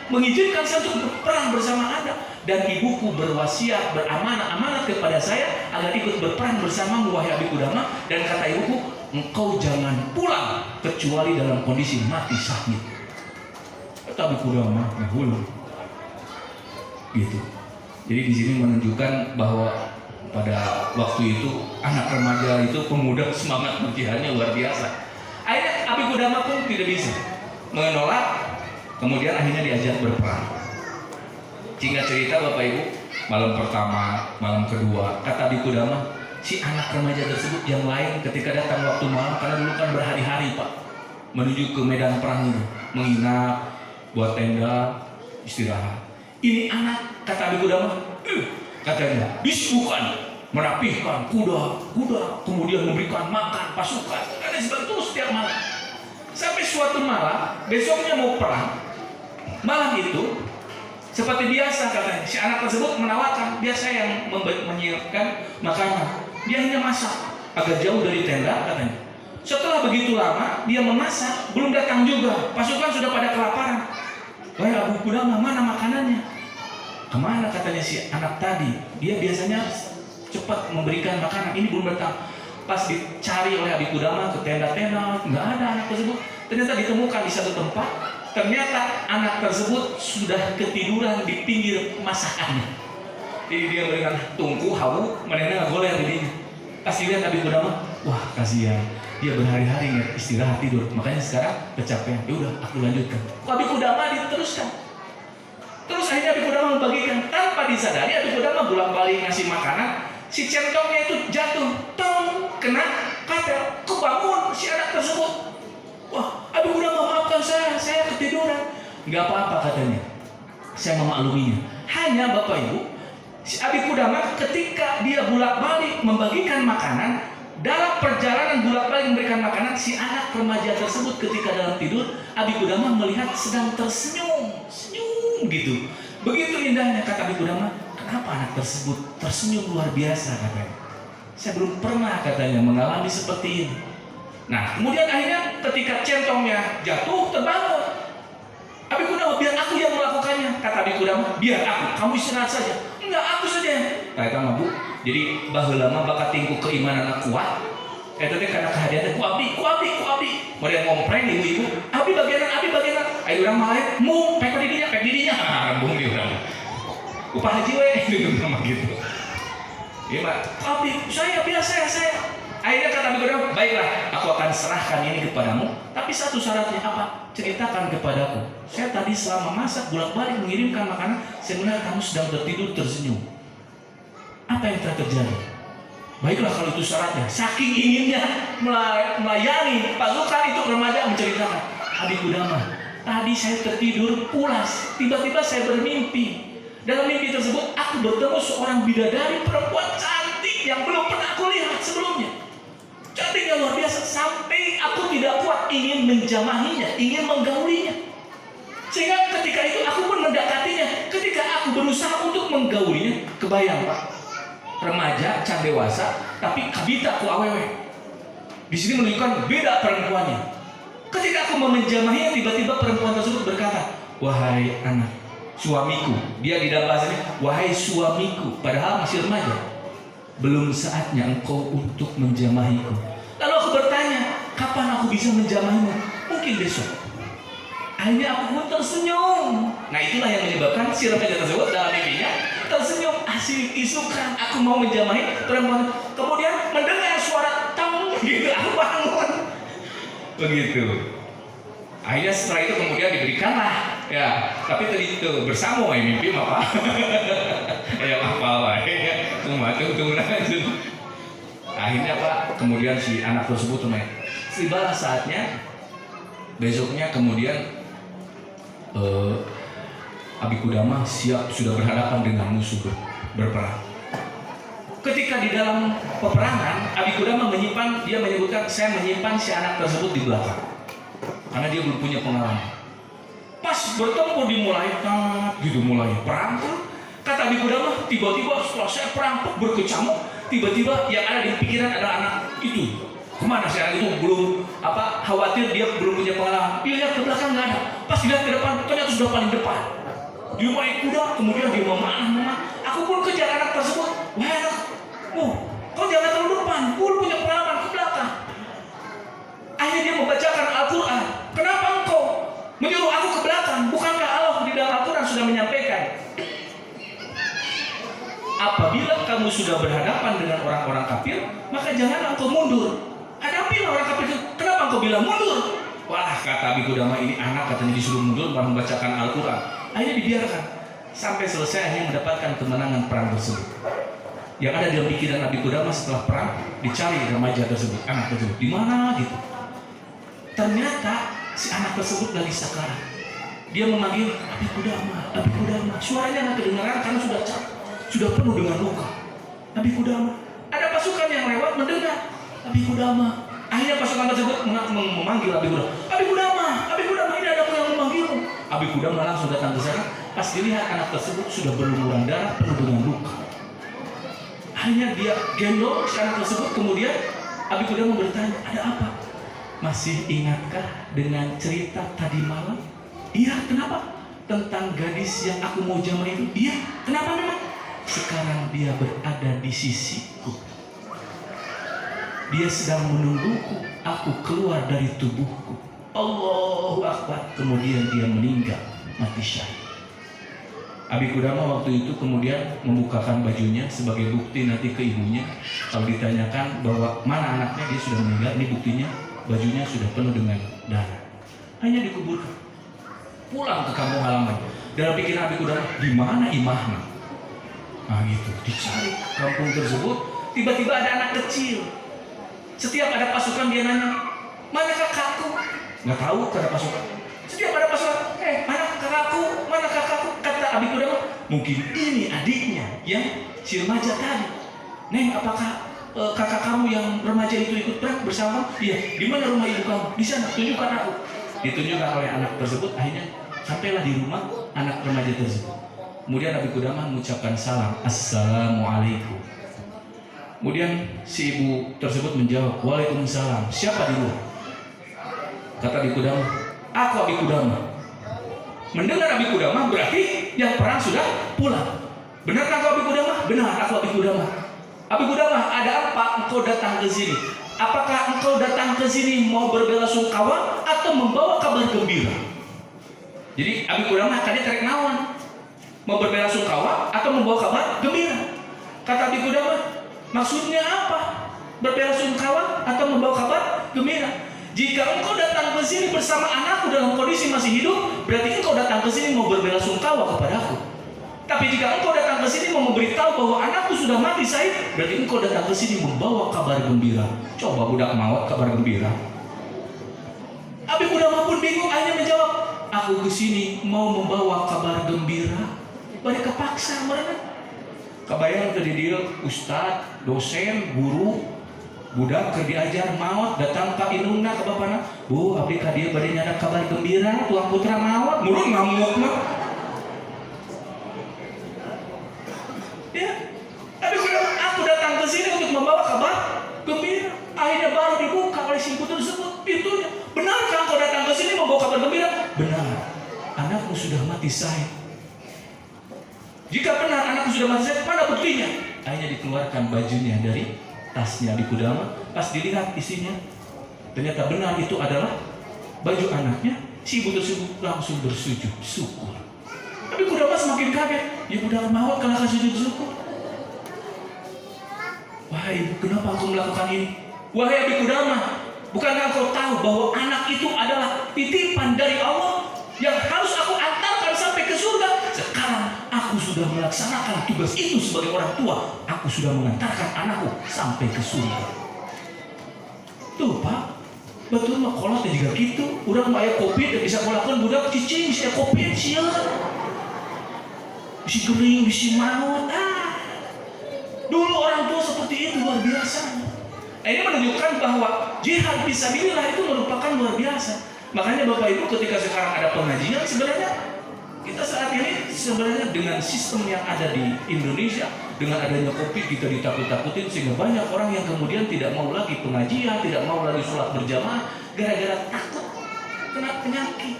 mengizinkan saya untuk berperang bersama Anda, dan ibuku berwasiat, amanat kepada saya agar ikut berperang bersamamu wahai Abi Qudamah. Dan kata ibuku, engkau jangan pulang kecuali dalam kondisi mati syahid. Kata Abi Qudamah, gitu. Jadi di sini menunjukkan bahwa pada waktu itu anak remaja itu pemuda semangat berjihadnya luar biasa. Akhirnya Abi Qudamah pun tidak bisa menolak, kemudian akhirnya diajak berperang. Singkat cerita Bapak Ibu, malam pertama, malam kedua, kata Abi Qudamah, si anak remaja tersebut yang lain ketika datang waktu malam, karena dulu kan berhari-hari Pak menuju ke medan perang itu, menginap, buat tenda, istirahat. Ini anak, kata Abi Qudamah, katanya disibukkan merapihkan kuda, kemudian memberikan makan pasukan, karena seperti itu setiap malam. Sampai suatu malam, besoknya mau perang, malam itu seperti biasa katanya, si anak tersebut menawarkan, biasa yang menyiapkan makanan, dia hanya masak agak jauh dari tenda katanya. Setelah begitu lama dia memasak, belum datang juga, pasukan sudah pada kelaparan. Wahai Abu Qudamah, mana makanannya? Kemana katanya si anak tadi? Dia biasanya cepat memberikan makanan, ini belum datang. Pas dicari oleh Abi Qudamah ke tenda-tenda, nggak ada anak tersebut. Ternyata ditemukan di satu tempat. Ternyata anak tersebut sudah ketiduran di pinggir masakannya. Jadi dia berikan tungku, hawu, menenang goler dirinya. Pas dilihat Abi Qudamah, wah kasihan, dia berhari-hari nggak istirahat tidur, makanya sekarang kecapean. Ya udah, aku lanjutkan. Abi Qudamah diteruskan. Terus akhirnya Abi Qudamah membagikan, tanpa disadari Abi Qudamah bolak-balik ngasih makanan. Si centongnya itu jatuh, tong, kena katel, kebangun si anak tersebut. Wah, Abi Qudamah maafkan saya ketiduran. Nggak apa-apa katanya, saya memakluminya. Hanya Bapak Ibu, si Abi Qudamah ketika dia bolak-balik membagikan makanan, dalam perjalanan bolak-balik memberikan makanan, si anak remaja tersebut ketika dalam tidur, Abi Qudamah melihat sedang tersenyum, senyum gitu. Begitu indahnya, kata Abi Qudamah, kenapa anak tersebut tersenyum luar biasa katanya. Saya belum pernah katanya mengalami seperti ini. Nah, kemudian akhirnya ketika centongnya jatuh, terbangun. Abi Qudamah, biar aku yang melakukannya. Kata Abi Qudamah, biar aku, kamu istirahat saja. Enggak, aku saja. Kata Bu, jadi baheula mah bakat tingku keimanan kuat. Eta teh karena kehadiran ku abdi. Kemudian ngompreng ibu-ibu, Abi bagianan. Ayo urang malah mung pek didinya. Bung di urang. Upah haji we gitu sama gitu. Iya Pak, Abi saya biasa saya. Akhirnya kata Abi Qudamah, baiklah, aku akan serahkan ini kepadamu. Tapi satu syaratnya apa? Ceritakan kepadaku. Saya tadi selama masak bolak-balik mengirimkan makanan, saya melihat kamu sedang tertidur tersenyum. Apa yang telah terjadi? Baiklah kalau itu syaratnya. Saking inginnya melayani pasukan itu, remaja menceritakan, Abi Qudamah, tadi saya tertidur pulas. Tiba-tiba saya bermimpi. Dalam mimpi tersebut aku bertemu seorang bidadari perempuan cantik yang belum pernah aku lihat sebelumnya. Cantiknya luar biasa sampai aku tidak kuat ingin menjamahinya, ingin menggaulinya. Sehingga ketika itu aku pun mendekatinya. Ketika aku berusaha untuk menggaulinya, kebayang Pak, remaja, can dewasa, tapi kabita ku awewe. Di sini menunjukkan beda perempuannya. Ketika aku mau menjamahinya, tiba-tiba perempuan tersebut berkata, wahai anak, suamiku. Dia di dalam bahasanya, wahai suamiku, padahal masih remaja. Belum saatnya engkau untuk menjamahiku. Lalu aku bertanya, kapan aku bisa menjamahimu? Mungkin besok. Akhirnya aku pun tersenyum. Nah itulah yang menyebabkan si remaja tersebut dalam mimpinya tersenyum, asik isukan, aku mau menjamahi perempuan. Kemudian mendengar suara tang gitu, aku bangun. Begitu. Akhirnya setelah itu kemudian diberikanlah, ya. Tapi tadi itu bersama mimpi apa? Ya apa tunggu lanjut. Akhirnya Pak, kemudian si anak tersebut tibalah saatnya. Besoknya kemudian Abi Qudamah siap sudah berhadapan dengan musuh berperang. Ketika di dalam peperangan, Abi Qudamah menyebutkan, saya menyimpan si anak tersebut di belakang karena dia belum punya pengalaman. Pas bertempur dimulai, mulai perang. Kata Abi Qudamah, tiba-tiba setelah saya perang berkecamuk, tiba-tiba yang ada di pikiran adalah anak itu. Kemana sih anak itu? Belum khawatir, dia belum punya pengalaman. Dia lihat ke belakang nggak ada. Pas dilihat ke depan, ternyata sudah paling depan. Dia naik kuda, kemudian dia memanah. Aku pun kejar anak tersebut. Wah anak, kau jangan terlalu depan. Gue punya pengalaman ke belakang. Akhirnya dia membacakan Al-Quran. Kenapa engkau menyuruh aku ke belakang? Bukankah Allah di dalam Al-Quran sudah menyampaikan, apabila kamu sudah berhadapan dengan orang-orang kafir, maka jangan engkau mundur. Hadapilah orang kafir itu. Kenapa engkau bilang mundur? Wah, kata Abi Qudamah, ini anak katanya disuruh mundur malah membacakan Al-Quran. Akhirnya dibiarkan sampai selesai, akhirnya mendapatkan kemenangan perang tersebut. Yang ada dalam pikiran Abi Qudamah setelah perang, dicari remaja tersebut, anak tersebut di mana gitu. Ternyata si anak tersebut lagi sakarat. Dia memanggil Abi Qudamah, Abi Qudamah. Suaranya nggak kedengaran karena sudah capek, sudah penuh dengan luka. Abi Qudamah. Ada pasukan yang lewat mendengar Abi Qudamah. Akhirnya pasukan tersebut memanggil Abi Qudamah. Abi Qudamah, Abi Qudamah, ini ada yang memanggilmu. Abi Qudamah langsung datang ke sana. Pas dilihat anak tersebut sudah berlumuran darah, penuh dengan luka. Akhirnya dia gendong si anak tersebut. Kemudian Abi Qudamah bertanya, ada apa? Masih ingatkah dengan cerita tadi malam? Iya, kenapa? Tentang gadis yang aku mau jamah itu? Iya, kenapa memang? Sekarang dia berada di sisiku. Dia sedang menungguku, aku keluar dari tubuhku. Allahu Akbar. Kemudian dia meninggal, mati syahid. Abi Qudamah waktu itu kemudian membukakan bajunya sebagai bukti nanti ke ibunya. Kalau ditanyakan bahwa mana anaknya, dia sudah meninggal, ini buktinya, bajunya sudah penuh dengan darah. Hanya dikuburkan. Pulang ke kampung halaman. Dalam pikiran Abi Qudamah, di mana imahnya? Nah gitu, dicari kampung tersebut. Tiba-tiba ada anak kecil. Setiap ada pasukan dia nanya, mana kakakku? Nggak tahu ada pasukan. Setiap ada pasukan, mana kakakku? Mana kakakku? Kata Abi Qudamah, mungkin ini adiknya yang si remaja tadi. Neng, apakah kakak kamu yang remaja itu ikut perang bersama? Iya. Di mana rumah ibu kamu? Di sana. Tunjukkan aku. Ditunjukkan oleh anak tersebut. Akhirnya sampailah di rumah anak remaja tersebut. Kemudian Abi Qudamah mengucapkan salam, Assalamualaikum. Kemudian si ibu tersebut menjawab, Waalaikumsalam. Siapa di luar? Kata Abi Qudamah, aku Abi Qudamah. Mendengar Abi Qudamah berarti yang perang sudah pulang. Benarkah kau Abi Qudamah? Benar, aku Abi Qudamah. Abi Qudamah, ada apa engkau datang ke sini? Apakah engkau datang ke sini mau berbelasungkawa atau membawa kabar gembira? Jadi Abi Qudamah tadi tarik nawan, mau berbelasungkawa atau membawa kabar gembira. Kata Abi Qudamah, maksudnya apa? Berbelasungkawa atau membawa kabar gembira? Jika engkau datang ke sini bersama anakku dalam kondisi masih hidup, berarti engkau datang ke sini mau berbelasungkawa kepadaku. Tapi jika engkau datang ke sini mau memberitahu bahwa anakku sudah mati syahid, berarti engkau datang ke sini membawa kabar gembira. Coba budak mawat kabar gembira. Abi Qudamah pun bingung, akhirnya menjawab, aku ke sini mau membawa kabar gembira. Mereka paksa mereka. Kebayang tadi dia ustad, dosen, guru, budak keur diajar maot datang ka indungna ka bapana, Bu, abdi ka dieu bade nyada kabar gembira, tuang putra maot, murun ngamuk mah. Ya, Abi Qudamah, aku datang ke sini untuk membawa kabar gembira. Akhirnya baru dibuka oleh si ibu tersebut pintunya. Benarkah engkau datang ke sini membawa kabar gembira? Benar, anakmu sudah mati syahid. Jika benar anakku sudah mati syahid, mana buktinya? Akhirnya dikeluarkan bajunya dari tasnya Abi Qudamah. Pas dilihat isinya, ternyata benar itu adalah baju anaknya. Si ibu tersebut langsung bersujud syukur. Abi Qudamah semakin kaget. Ya budak mawat kalau sujud syukur. Wahai ibu, kenapa aku melakukan ini? Wahai Abi Qudamah, bukankah engkau tahu bahwa anak itu adalah titipan dari Allah yang harus aku antarkan sampai ke surga? Sekarang aku sudah melaksanakan tugas itu sebagai orang tua. Aku sudah mengantarkan anakku sampai ke surga. Tuh Pak, betul mah kolotnya juga gitu. Urang mah aya covid bisa melakukan budak cicing bisa covid sieun. Bisi gering, bisi maut. Dulu orang tua seperti itu luar biasa. Ini menunjukkan bahwa jihad fisabilillah itu merupakan luar biasa. Makanya Bapak Ibu ketika sekarang ada pengajian, sebenarnya Kita saat ini sebenarnya dengan sistem yang ada di Indonesia, dengan adanya COVID kita ditakut-takutin sehingga banyak orang yang kemudian tidak mau lagi pengajian, tidak mau lagi sholat berjamaah gara-gara takut kena penyakit.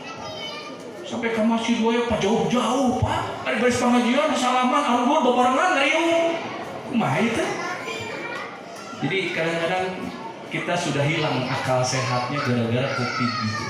Sampai ke masjid wae Pak jauh-jauh Pak, ada beres pengajian salaman alur bebarengan ngayung. Kumaha itu? Jadi kadang-kadang kita sudah hilang akal sehatnya gara-gara COVID gitu.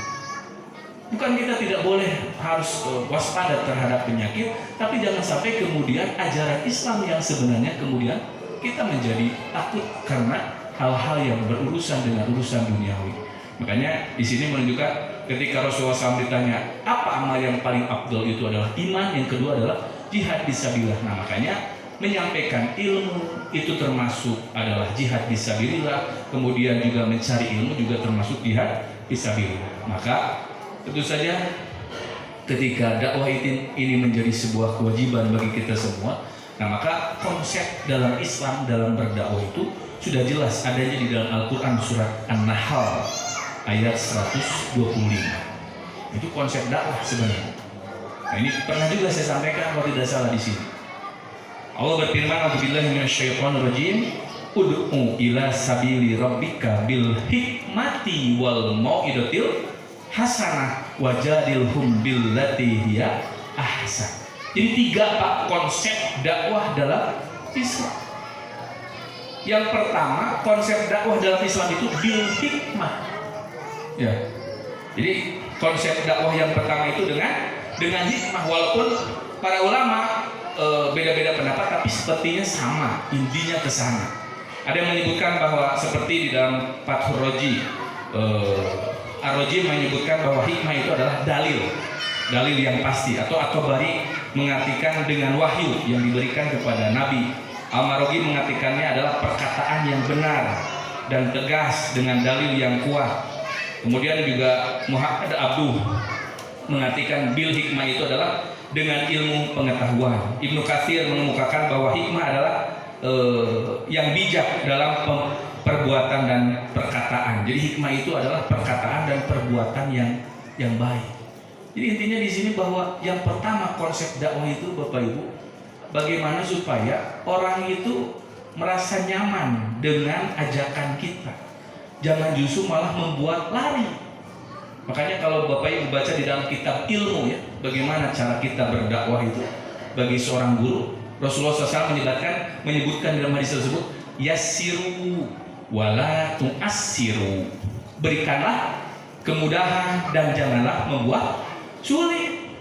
Bukan kita tidak boleh harus waspada terhadap penyakit, tapi jangan sampai kemudian ajaran Islam yang sebenarnya kemudian kita menjadi takut karena hal-hal yang berurusan dengan urusan duniawi. Makanya di sini menunjukkan ketika Rasulullah SAW ditanya apa amal yang paling afdal, itu adalah iman, yang kedua adalah jihad fisabilillah. Nah makanya menyampaikan ilmu itu termasuk adalah jihad fisabilillah, kemudian juga mencari ilmu juga termasuk jihad fisabilillah. Maka tentu saja ketika dakwah ini menjadi sebuah kewajiban bagi kita semua, nah maka konsep dalam Islam dalam berdakwah itu sudah jelas adanya di dalam Al-Quran surat An-Nahl ayat 125. Itu konsep dakwah sebenarnya. Nah ini pernah juga saya sampaikan kalau tidak salah di sini. Allah berfirman, "A'udzubillahi minasyaitonirrajim. Ud'u ila sabili rabbika bil hikmati wal mau'izatil hasanah wajadilhum billati hiya ahsan." Jadi 3 Pak konsep dakwah dalam Islam. Yang pertama, konsep dakwah dalam Islam itu bil hikmah. Ya. Jadi konsep dakwah yang pertama itu dengan hikmah, walaupun para ulama beda-beda pendapat tapi sepertinya sama, intinya ke sana. Ada yang menyebutkan bahwa seperti di dalam Fathur Raji, Ar-Raji menyebutkan bahwa hikmah itu adalah dalil yang pasti, atau At-Tabari mengartikan dengan wahyu yang diberikan kepada Nabi. Al-Maraghi mengartikannya adalah perkataan yang benar dan tegas dengan dalil yang kuat. Kemudian juga Muhammad Abduh mengartikan bil hikmah itu adalah dengan ilmu pengetahuan. Ibnu Katsir mengemukakan bahwa hikmah adalah yang bijak dalam perbuatan dan perkataan. Jadi hikmah itu adalah perkataan dan perbuatan yang baik. Jadi intinya di sini bahwa yang pertama konsep dakwah itu Bapak Ibu, bagaimana supaya orang itu merasa nyaman dengan ajakan kita. Jangan justru malah membuat lari. Makanya kalau Bapak Ibu baca di dalam kitab ilmu ya, bagaimana cara kita berdakwah itu bagi seorang guru, Rasulullah SAW menyebutkan dalam hadis tersebut, yassiru wala tu'assiru. Berikanlah kemudahan dan janganlah membuat sulit.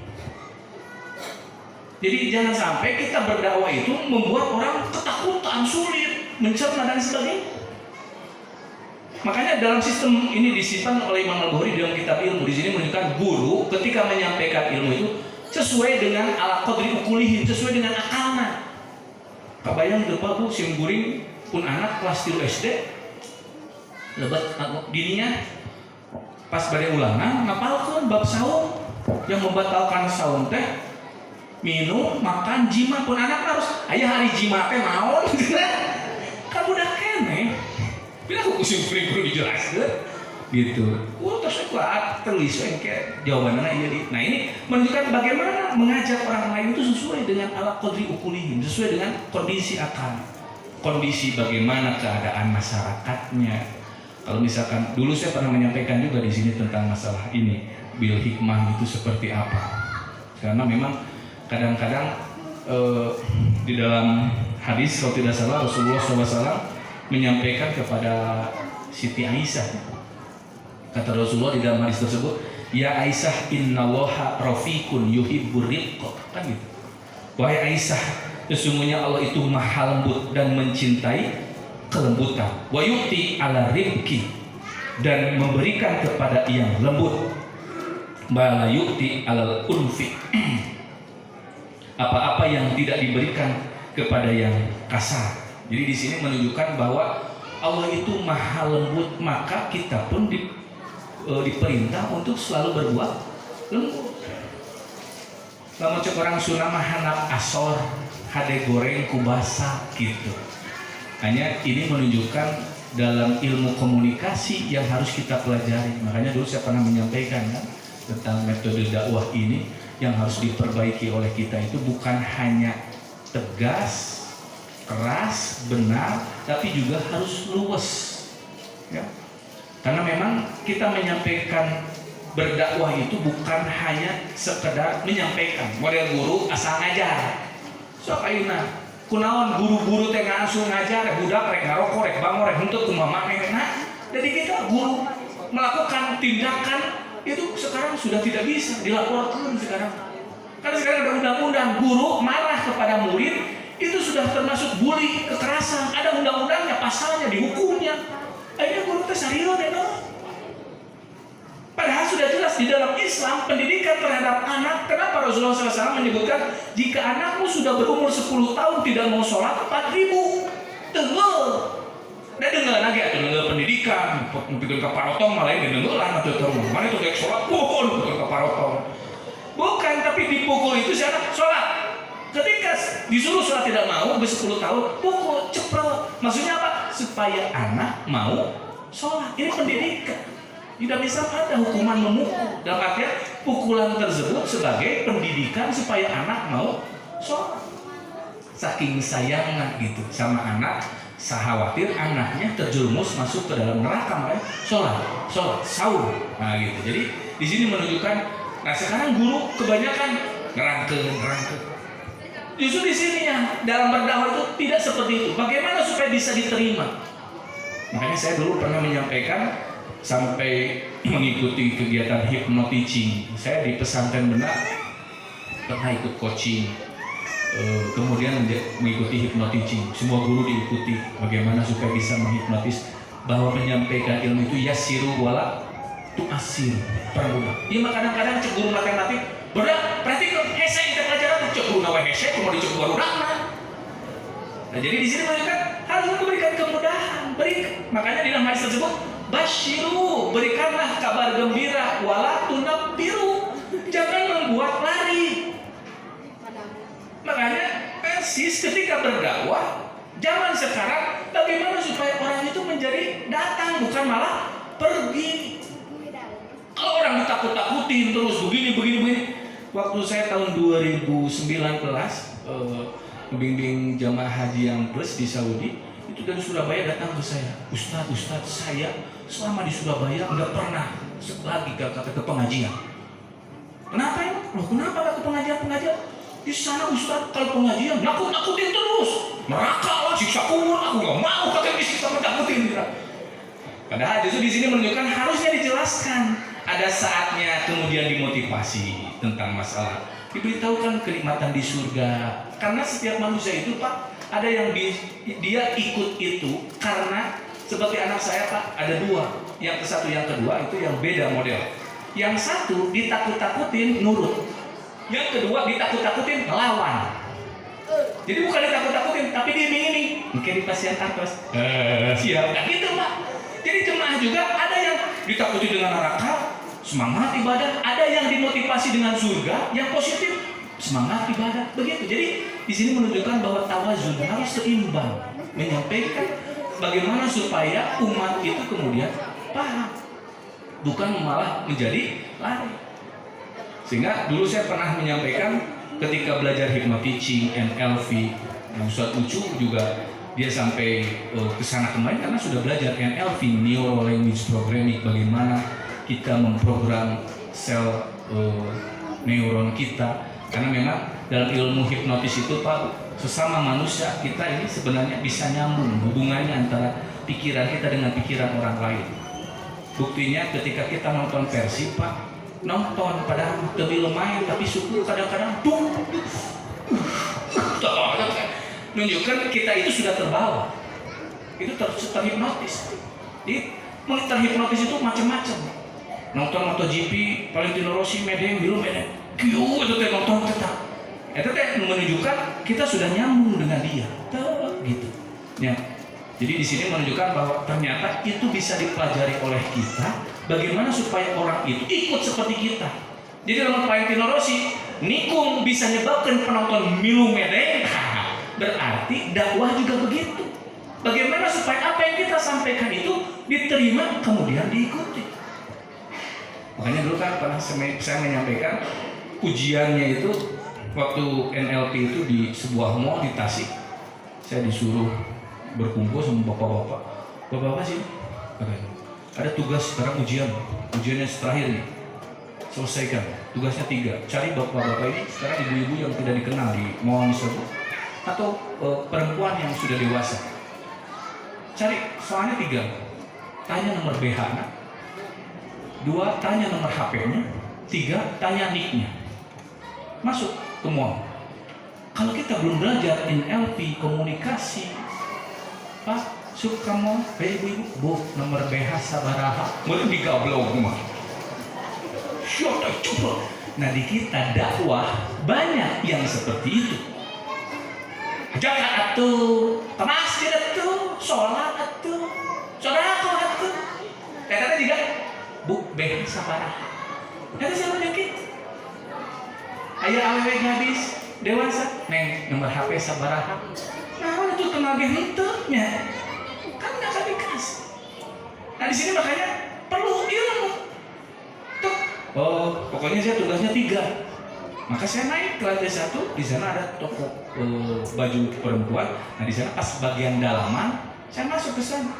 Jadi jangan sampai kita berdakwah itu membuat orang ketakutan, sulit, mencerna dan sebagainya. Makanya dalam sistem ini disimpan oleh Imam Al-Bukhari dalam kitab ilmu. Di sini menunjukkan guru ketika menyampaikan ilmu itu sesuai dengan ala qadri ukulihin, sesuai dengan akalnya. Kabayang teu Pak Bu sim guring pun anak kelas 3 SD lebat dininya pas bade ulangan ngapalkeun bab saum yang membatalkan saum teh minum, makan, jima pun anak harus aya hari jima teh naon kan budak keneh. Bila aku kusim kuring dijelaskan gitu. Terus aku tulis kayak jawabannya iya. Nah ini menunjukkan bagaimana mengajak orang lain itu sesuai dengan ala qadri ukulihim, sesuai dengan kondisi akal, kondisi bagaimana keadaan masyarakatnya. Kalau misalkan dulu saya pernah menyampaikan juga di sini tentang masalah ini, bil hikmah itu seperti apa. Karena memang kadang-kadang di dalam hadis kalau tidak salah Rasulullah SAW menyampaikan kepada Siti Aisyah, kata Rasulullah di dalam hadis tersebut, ya Aisyah innallaha rafiqun yuhibbur rifqa, kan gitu. Wahai Aisyah, sesungguhnya Allah itu maha lembut dan mencintai kelembutan. Wa yu'ti ala rifqi, dan memberikan kepada yang lembut. Ma la yu'ti alal unfi, apa-apa yang tidak diberikan kepada yang kasar. Jadi di sini menunjukkan bahwa Allah itu maha lembut, maka kita pun diperintah untuk selalu berbuat lembut. Lamun cek orang Sunda mah hanap asor, hade goreng kubasa gitu. Hanya ini menunjukkan dalam ilmu komunikasi yang harus kita pelajari. Makanya dulu saya pernah menyampaikan kan tentang metode dakwah ini yang harus diperbaiki oleh kita itu bukan hanya tegas, keras, benar, tapi juga harus luwes, ya. Karena memang kita menyampaikan berdakwah itu bukan hanya sekedar menyampaikan. Model guru asal ngajar. Sok ayeuna kunaon guru-guru teh ngasuh ngajar, budak rek ngarokok rek bangor rek henteu kumaha manehna. Jadi kita guru melakukan tindakan itu sekarang sudah tidak bisa dilaporkan sekarang. Karena sekarang ada undang-undang, guru marah kepada murid itu sudah termasuk bully, kekerasan. Ada undang-undangnya, pasalnya, dihukumnya. Akhirnya guru teh sarila deh. Padahal sudah jelas di dalam Islam pendidikan terhadap anak. Kenapa Rasulullah SAW menyebutkan jika anakmu sudah berumur 10 tahun tidak mau sholat 4.000 tenggel. Dan dengar lagi atau dengar pendidikan, bikin kaparotong malah yang dengeran atau terus mana itu kayak sholat pukul bikin kaparotong. Bukan, tapi dipukul itu siapa? Sholat. Ketika disuruh sholat tidak mau, udah 10 tahun, pukul, ceprot. Maksudnya apa? Supaya anak mau sholat. Ini pendidikan. Tidak bisa ada hukuman memukul. Dalam artian pukulan tersebut sebagai pendidikan supaya anak mau sholat. Saking sayangnya gitu sama anak, khawatir anaknya terjerumus masuk ke dalam neraka, makanya sholat, sahur. Nah gitu. Jadi di sini menunjukkan. Nah sekarang guru kebanyakan ngerangkeng. Justru di sini ya dalam berdakwah itu tidak seperti itu. Bagaimana supaya bisa diterima? Makanya saya dulu pernah menyampaikan sampai mengikuti kegiatan hypnoteaching. Saya di pesantren Benak pernah ikut coaching, kemudian mengikuti hypnoteaching. Semua guru diikuti bagaimana supaya bisa menghipnotis, bahwa menyampaikan ilmu itu yasiru wala tu'asir, permudah. Iya kadang-kadang cek guru matematik, berat, perhatikan hese kita pelajaran cek guru nawa hese, cuma dicek baru nah. Jadi di sini menunjukkan harus memberikan kemudahan, makanya di dalam hadis tersebut basyiru, berikanlah kabar gembira, wala tunabbiru, jangan membuat lari. Makanya persis ketika berdakwah, zaman sekarang bagaimana supaya orang itu menjadi datang bukan malah pergi. Kalau orang ditakut-takutin terus begini. Waktu saya tahun 2019 membimbing jamaah haji yang plus di Saudi, itu dari Surabaya datang ke saya, Ustadz saya selama di Surabaya nggak pernah lagi ke pengajian. Kenapa ya? Loh kenapa nggak ke pengajian? Di sana Ustadz kalau pengajian nakut-nakutin terus, neraka lah, siksa kubur, aku nggak mau katanya disiksa nakutin. Padahal justru di sini menunjukkan harusnya dijelaskan. Ada saatnya kemudian dimotivasi tentang masalah, diberitahukan kenikmatan di surga. Karena setiap manusia itu Pak, ada yang dia ikut itu karena seperti anak saya Pak, ada dua. Yang satu yang kedua itu yang beda model. Yang satu ditakut-takutin nurut. Yang kedua ditakut-takutin ngelawan. Jadi bukan ditakut-takutin tapi diiming-iming. Mungkin di pasien atas. Siap. Nah gitu Pak. Jadi jemaah juga ada yang ditakuti dengan neraka, semangat ibadah. Ada yang dimotivasi dengan surga, yang positif, semangat ibadah. Begitu. Jadi di sini menunjukkan bahwa tawazun harus seimbang, menyampaikan bagaimana supaya umat itu kemudian paham, bukan malah menjadi lari. Sehingga dulu saya pernah menyampaikan ketika belajar hypnoteaching, NLP, Ustadz Ucu juga dia sampai ke sana kemarin karena sudah belajar NLP, Neuro Language Programming, bagaimana kita memprogram sel neuron kita. Karena memang dalam ilmu hipnotis itu Pak, sesama manusia kita ini sebenarnya bisa nyambung hubungannya antara pikiran kita dengan pikiran orang lain. Buktinya ketika kita nonton Persib Pak, nonton padahal lebih lumayan tapi syukur kadang-kadang menunjukkan kita itu sudah terbawa, itu terhipnotis. Jadi terhipnotis itu macam-macam. Nonton MotoGP, Valentino Rossi, Medem, kiu itu teh nonton tetap. Itu teh menunjukkan kita sudah nyambung dengan dia, gitu. Ya. Jadi di sini menunjukkan bahwa ternyata itu bisa dipelajari oleh kita, bagaimana supaya orang itu ikut seperti kita. Jadi dalam Valentino Rossi, nikung bisa nyebabkan penonton milu Medem. Berarti dakwah juga begitu. Bagaimana supaya apa yang kita sampaikan itu diterima kemudian diikuti. Makanya dulu kan pernah saya menyampaikan ujiannya itu waktu NLP itu di sebuah mall di Tasik. Saya disuruh berkumpul sama bapak-bapak. Bapak-bapak sih, ada tugas sekarang ujiannya terakhir nih. Selesaikan. Tugasnya 3. Cari bapak-bapak ini sekarang ibu-ibu yang tidak dikenal di mall tersebut atau perempuan yang sudah dewasa. Cari soalnya 3. Tanya nomor BH nya. 2. Tanya nomor HP-nya. 3. Tanya nick-nya. Masuk ke mall. Kalau kita belum belajar NLP komunikasi, Pak, suka mall, ibu-ibu, Bu, nomor BH sabaraha, mulai digablok mah. Syota coba. Nah di kita dakwah banyak yang seperti itu. Jangan atuh, ke masjid atuh, sholat atuh, sodako atuh. Kata juga, Bu, BH sabaraha. Kata siapa dikit? Ayah awewe gadis dewasa, neng nomor HP sabaraha. Nah itu tenaga hitungnya kan nggak akan dikasih. Nah di sini makanya perlu ilmu. Tuh, oh pokoknya saya tugasnya 3. Maka saya naik ke lantai 1. Di sana ada toko baju perempuan. Nah di sana pas bagian dalaman saya masuk ke sana.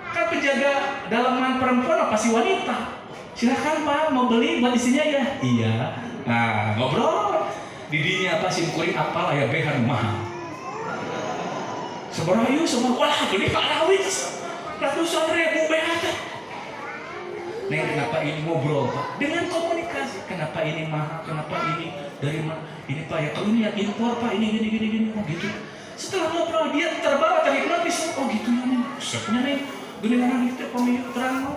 Kan penjaga dalaman perempuan apa sih wanita? Silakan Pak, mau beli buat isinya ya? Iya. Nah ngobrol. Didinya apa simkuring apa ya behan mahal. Seberayu semua wah beli Pak Rawis ratusan ribu behan. Neng kenapa ini ngobrol Pak? Dengan komunikasi. Kenapa ini mahal? Kenapa ini dari mana? Ini Pak ya kalau ini yang impor Pak ini gini oh gitu. Setelah ngobrol dia terbawa terhipnotis. Oh gitu ya Neng. Sepnya Neng. Gini orang itu pemilik terang.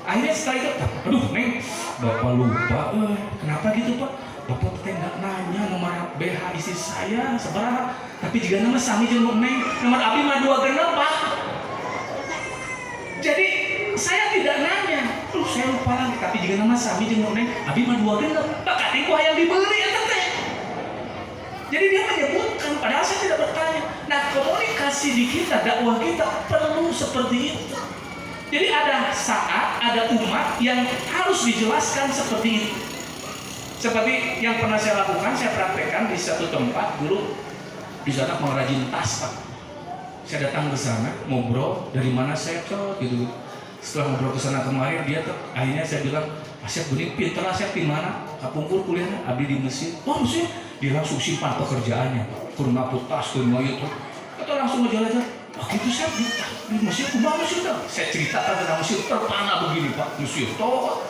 Akhirnya setelah itu, aduh Neng, Bapak lupa, kenapa gitu Pak? Bapak tidak nanya nomor BH isi saya seberapa, tapi jika nama sami jeung Neng, nomor abi mah 2 genep Pak. Jadi saya tidak nanya, saya lupa lagi, tapi jika nama sami jeung Neng, abi mah 2 genep, bakat itu yang dibeli ya teh. Jadi dia menyebutkan, padahal saya tidak bertanya. Nah komunikasi di kita, dakwah kita perlu seperti itu. Jadi ada saat, ada umat yang harus dijelaskan seperti itu. Seperti yang pernah saya lakukan, saya praktekkan di satu tempat dulu. Di sana pengrajin tas Pak. Saya datang ke sana, ngobrol dari mana saya tuh gitu. Setelah ngobrol ke sana kemarin, dia tuh akhirnya saya bilang, Asyaf benih pinter Asyaf di mana? Kapungkur kuliahnya, abdi di Mesir. Oh Mesir? Dia langsung simpan pekerjaannya. Kurma putas, kurma itu. Atau langsung ngejalan-jalan. Wah gitu saya di Mesir, kumaha Mesir dah. Saya ceritakan tentang Mesir, terpana begini Pak, Mesir. Tahu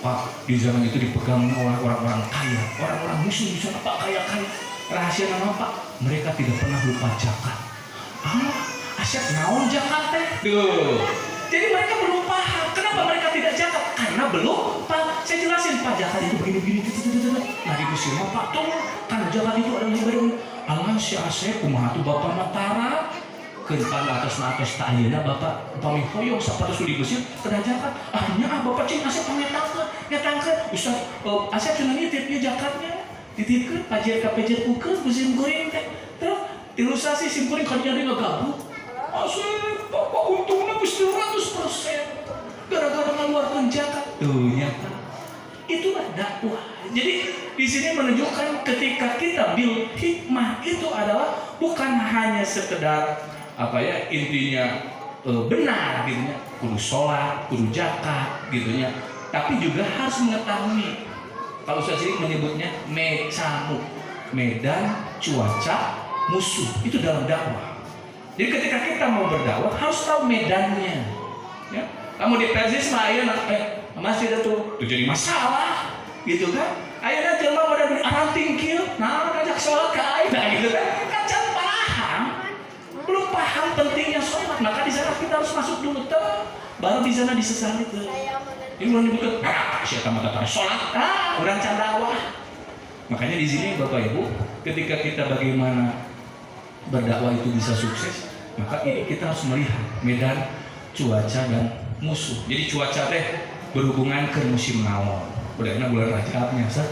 Pak, di zaman itu dipegang oleh orang-orang kaya, orang-orang muslim di sana Pak kaya-kaya. Rahasia nama Pak, mereka tidak pernah lupa zakat. Asyik naon zakat teh? Tuh. Jadi mereka belum paham. Kenapa mereka tidak zakat? Karena belum Pak. Saya jelasin Pak, zakat itu begini-begini. Nah di Mesir Pak, tuh kan zakat itu ada yang baru. Allah si Asyik, kumaha tuh Bapak Matara. Kedepan atas tak ayeuna Bapak pamih hoyong sapatos di Mesir kedah zakat. Nya Bapak cing Asyik ngetangkeun. Ustaz Asyik cenah nitip ieu zakatnya. Dititipkeun pajer ka pajer ukeun musim goreng teh. Terus ilustrasi sim goreng kan jadi ngagabut. Asyik Bapak untungna geus 100%. Gara-gara ngaluarkeun zakat. Tuh nyata. Itulah dakwah. Jadi di sini menunjukkan ketika kita bil hikmah itu adalah bukan hanya sekedar intinya benar gitunya, kudu sholat, kudu zakat gitunya, tapi juga harus mengetahui. Kalau saya sering menyebutnya mecamu, medan cuaca musuh, itu dalam dakwah. Jadi ketika kita mau berdakwah harus tahu medannya. Ya, kamu di Persis mah ayeuna masih ada tuh jadi masalah, gitu kan? Ayeuna jelema pada aranting kieu, nah ngajak sholat ka ayeuna gitu kan? Belum paham pentingnya sholat, maka di sana kita harus masuk dulu baru di sana disesali tuh. Ini belum dibuka, siapa mata sholat, orang dakwah. Makanya di sini Bapak Ibu, ketika kita bagaimana berdakwah itu bisa sukses, maka ini kita harus melihat medan, cuaca dan musuh. Jadi cuaca teh berhubungan ke musim naon, berarti bulan Rajabnya sah.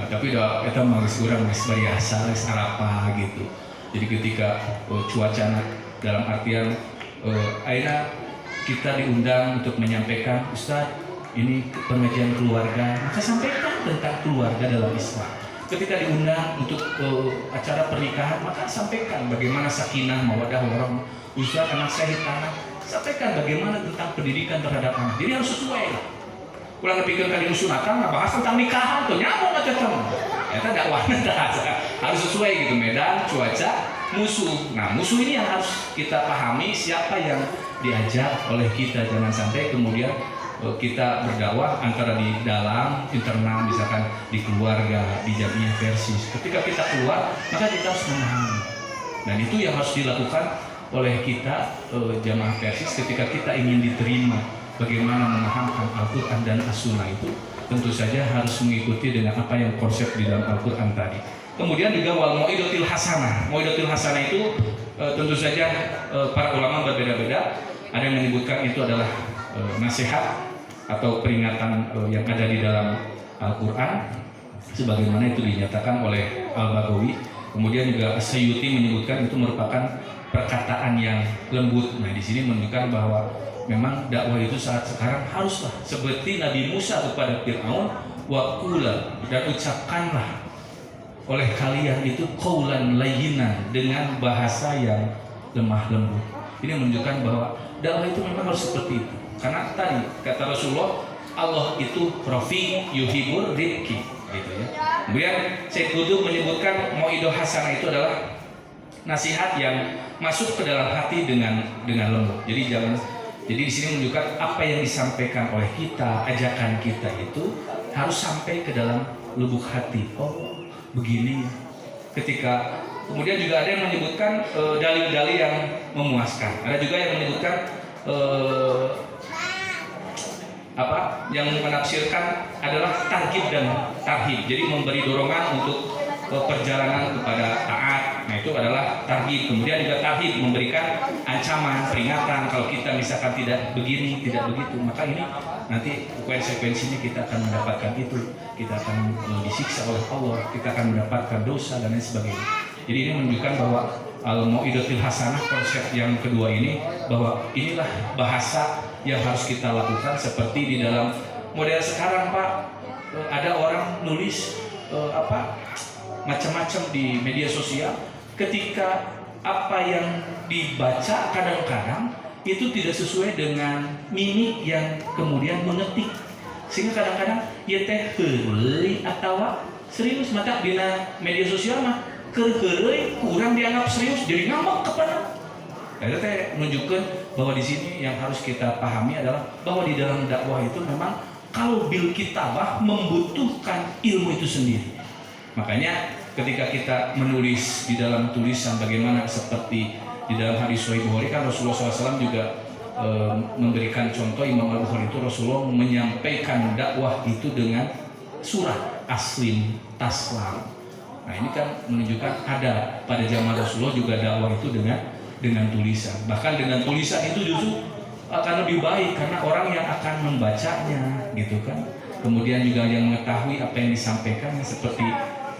Tapi udah kita harus kurang biasa, harus apa gitu. Jadi ketika cuaca dalam artian akhirnya kita diundang untuk menyampaikan, Ustaz ini pengajian keluarga, maka sampaikan tentang keluarga dalam Islam. Ketika diundang untuk acara pernikahan, maka sampaikan bagaimana sakinah, mawaddah, warahmah, usaha anak saya tanah. Sampaikan bagaimana tentang pendidikan terhadap anak. Jadi harus sesuai lah. Ulang pikir kali sunatan, bahas tentang nikahan tuh nyambung aja teman. Eta dakwahnya harus sesuai gitu, medan, cuaca, musuh. Nah musuh ini yang harus kita pahami, siapa yang diajak oleh kita. Jangan sampai kemudian kita berdakwah antara di dalam, internal, misalkan di keluarga, di jamiah persis. Ketika kita keluar, maka kita harus memahami. Dan itu yang harus dilakukan oleh kita jamaah persis ketika kita ingin diterima. Bagaimana memahamkan Al-Quran dan As-Sunnah itu tentu saja harus mengikuti dengan apa yang konsep di dalam Al-Quran tadi. Kemudian juga wal mau'idatil hasanah. Mau'idatil hasanah itu tentu saja para ulama berbeda-beda. Ada yang menyebutkan itu adalah nasihat atau peringatan yang ada di dalam Al-Quran, sebagaimana itu dinyatakan oleh Al-Baghawi. Kemudian juga As-Suyuti menyebutkan itu merupakan perkataan yang lembut. Nah di sini menunjukkan bahwa memang dakwah itu saat sekarang haruslah seperti Nabi Musa kepada Fir'aun, waqula, dan ucapkanlah oleh kalian itu qaulan layyinan, dengan bahasa yang lemah lembut. Ini menunjukkan bahwa dakwah itu memang harus seperti itu. Karena tadi kata Rasulullah, Allah itu rafi yuhibur rifqi, gitu ya. Kemudian Syekh Qutb menyebutkan mau'idah hasanah itu adalah nasihat yang masuk ke dalam hati dengan lembut. Jadi di sini menunjukkan apa yang disampaikan oleh kita, ajakan kita itu harus sampai ke dalam lubuk hati. Oh, begini. Ketika kemudian juga ada yang menyebutkan dalil-dalil yang memuaskan. Ada juga yang menyebutkan yang menafsirkan adalah targhib dan tarhib. Jadi memberi dorongan untuk perjalanan kepada taat. Nah itu adalah targhib. Kemudian juga tarhib, memberikan ancaman, peringatan kalau kita misalkan tidak begini, tidak begitu, maka ini nanti konsekuensinya kita akan mendapatkan itu. Kita akan disiksa oleh Allah, kita akan mendapatkan dosa dan lain sebagainya. Jadi ini menunjukkan bahwa al-mau'idatul hasanah, konsep yang kedua ini, bahwa inilah bahasa yang harus kita lakukan. Seperti di dalam model sekarang Pak, ada orang nulis macam-macam di media sosial. Ketika apa yang dibaca kadang-kadang itu tidak sesuai dengan mimik yang kemudian mengetik, sehingga kadang-kadang ya teh heuleuy atawa serius mata di media sosial mah keur heuleuy kurang dianggap serius jadi ngambek kepada. Itu teh menunjukkan bahwa di sini yang harus kita pahami adalah bahwa di dalam dakwah itu memang kalau bil kitabah membutuhkan ilmu itu sendiri. Makanya ketika kita menulis di dalam tulisan, bagaimana seperti di dalam hadis Sahih Bukhari kan Rasulullah SAW juga memberikan contoh. Imam Al-Bukhari itu Rasulullah menyampaikan dakwah itu dengan surah aslim taslam. Nah ini kan menunjukkan ada pada zaman Rasulullah juga dakwah itu dengan tulisan. Bahkan dengan tulisan itu justru akan lebih baik karena orang yang akan membacanya gitu kan. Kemudian juga yang mengetahui apa yang disampaikan, seperti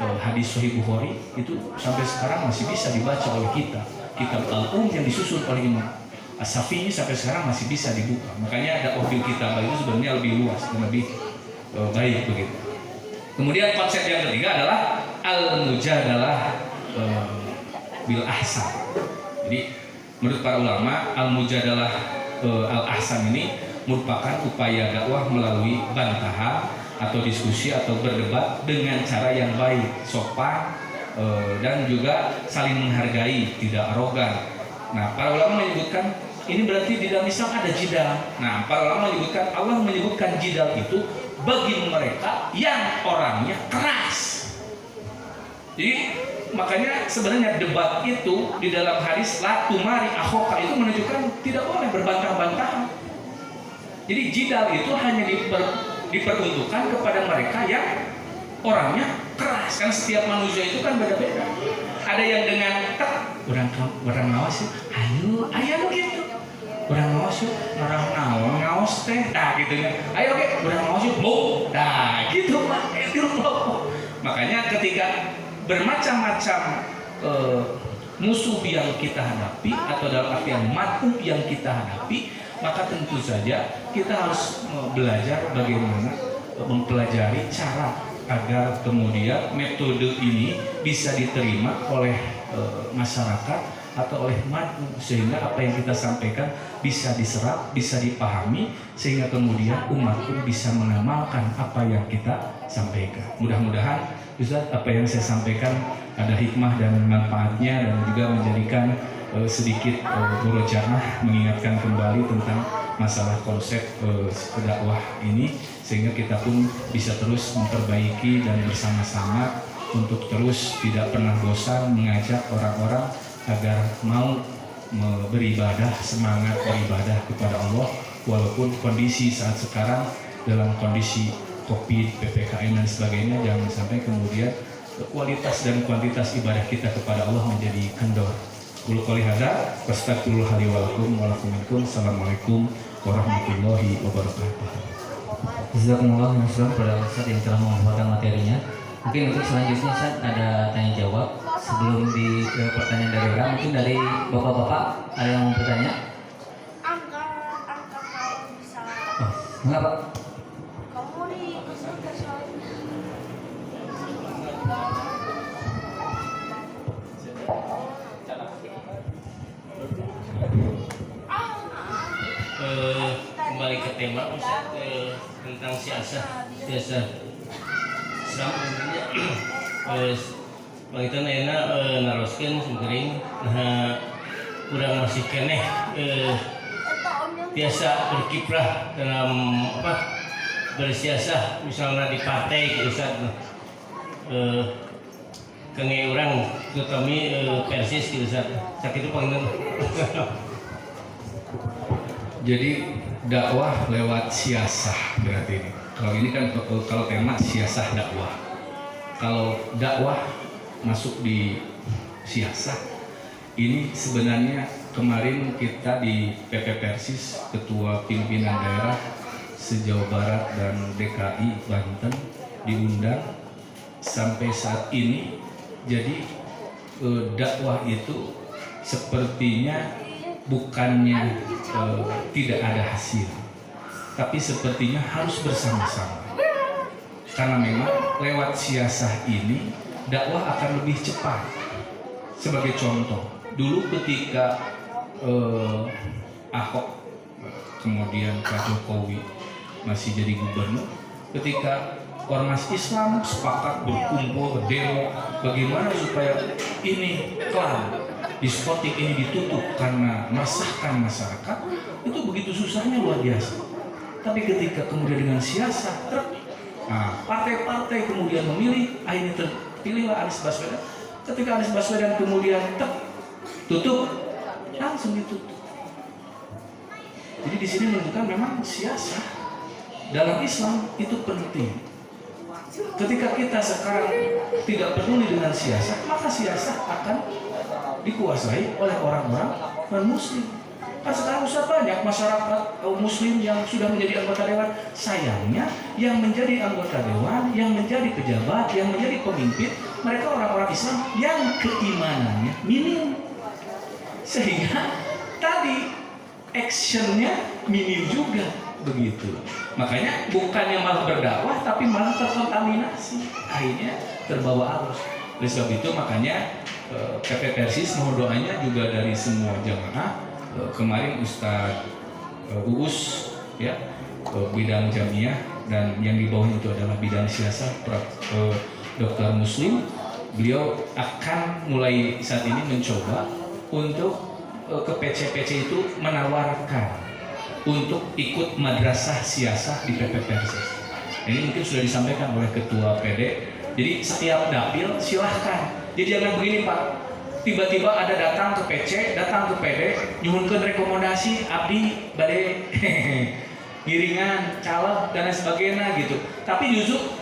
hadis Sahih Bukhari itu sampai sekarang masih bisa dibaca oleh kita. Kitab Al-Um yang disusun oleh Imam As-Syafi'i sampai sekarang masih bisa dibuka. Makanya dakwah bil kitabah itu sebenarnya lebih luas dan lebih baik begitu. Kemudian konsep yang ketiga adalah al-mujadalah bil ahsan. Jadi menurut para ulama al-mujadalah al-ahsan ini merupakan upaya dakwah melalui bantahan atau diskusi atau berdebat dengan cara yang baik, sopan, dan juga saling menghargai, tidak arogan. Nah, para ulama menyebutkan ini berarti di dalam Islam ada jidal. Nah, para ulama menyebutkan, Allah menyebutkan jidal itu bagi mereka yang orangnya keras. Jadi makanya sebenarnya debat itu di dalam hadis la tumari akhoka itu menunjukkan tidak boleh berbantah-bantahan. Jadi jidal itu hanya diperuntukkan kepada mereka yang orangnya keras. Karena setiap manusia itu kan beda-beda. Ada yang dengan orang ngawas, ayo gitu. Orang ngawas yuk, orang ngawas teh, gitu ya. Ayo orang ngawas yuk, mau, gitu Pak. Itu makanya ketika bermacam-macam musuh yang kita hadapi atau dalam artian mat'ub yang kita hadapi, maka tentu saja kita harus belajar bagaimana mempelajari cara agar kemudian metode ini bisa diterima oleh masyarakat atau oleh umat, sehingga apa yang kita sampaikan bisa diserap, bisa dipahami, sehingga kemudian umat pun bisa mengamalkan apa yang kita sampaikan. Mudah-mudahan Ustaz, apa yang saya sampaikan ada hikmah dan manfaatnya, dan juga menjadikan sedikit murojaah, mengingatkan kembali tentang masalah konsep dakwah ini, sehingga kita pun bisa terus memperbaiki dan bersama-sama untuk terus tidak pernah bosan mengajak orang-orang agar mau beribadah, semangat beribadah kepada Allah, walaupun kondisi saat sekarang dalam kondisi COVID, PPKM dan sebagainya, jangan sampai kemudian kualitas dan kuantitas ibadah kita kepada Allah menjadi kendor. Qul qouli hadza wastaghfirullah li wa lakum wa lakum minkum. Assalamualaikum warahmatullahi wabarakatuh. Jazakumullah khairan kepada Ustaz yang telah mengumpulkan materinya. Mungkin untuk selanjutnya Ustaz ada tanya jawab. Sebelum di pertanyaan dari orang, mungkin dari bapak-bapak ada yang mau bertanya? Angka kalau bisa. Enggak Pak? Kamu di kembali ke tema Ustaz, tentang siasah Islam Bangita nayana naroskeun sumgering nah urang masih keneh biasa berkiprah dalam bersiasah misalnya di partai gitu Ustaz. Kenge urang terutama Persis gitu Ustaz. Sakitu panggilna. Jadi dakwah lewat siasah berarti ini. Kalau ini kan kalau tema siasah dakwah. Kalau dakwah masuk di siasah, ini sebenarnya kemarin kita di PP Persis, Ketua Pimpinan Daerah se-Jawa Barat dan DKI Banten diundang. Sampai saat ini jadi dakwah itu sepertinya bukannya tidak ada hasil, tapi sepertinya harus bersama-sama, karena memang lewat siasah ini dakwah akan lebih cepat. Sebagai contoh, dulu ketika Ahok kemudian Pak Jokowi masih jadi gubernur, ketika ormas Islam sepakat berkumpul berdemo bagaimana supaya ini kelar, diskotik ini ditutup karena meresahkan masyarakat, itu begitu susahnya luar biasa. Tapi ketika kemudian dengan siasat, partai-partai kemudian memilih, akhirnya terpilihlah Anies Baswedan. Ketika Anies Baswedan kemudian tutup, langsung ditutup. Jadi di sini menunjukkan memang siasat dalam Islam itu penting. Ketika kita sekarang tidak peduli dengan siasat, maka siasat akan dikuasai oleh orang-orang non-muslim. Kan sekarang sudah banyak masyarakat muslim yang sudah menjadi anggota dewan. Sayangnya yang menjadi anggota dewan, yang menjadi pejabat, yang menjadi pemimpin, mereka orang-orang Islam yang keimanannya minim. Sehingga tadi actionnya minim juga, begitu. Makanya bukannya malah berdakwah, tapi malah terkontaminasi, akhirnya terbawa arus. Oleh sebab itu makanya PP Persis mohon doanya juga dari semua jamaah. Kemarin Ustadz Uus ya, bidang jamiah, dan yang di bawahnya itu adalah bidang siasat, Dokter Muslim. Beliau akan mulai saat ini mencoba untuk ke PC-PC itu menawarkan untuk ikut madrasah siasah di PP Persis. Ini mungkin sudah disampaikan oleh Ketua PD. Jadi setiap dapil silahkan. Jadi jangan begini Pak, tiba-tiba ada datang ke PC, datang ke PD, nyuhunkeun rekomendasi abdi bade giringan, caleg dan lain sebagainya gitu. Tapi justru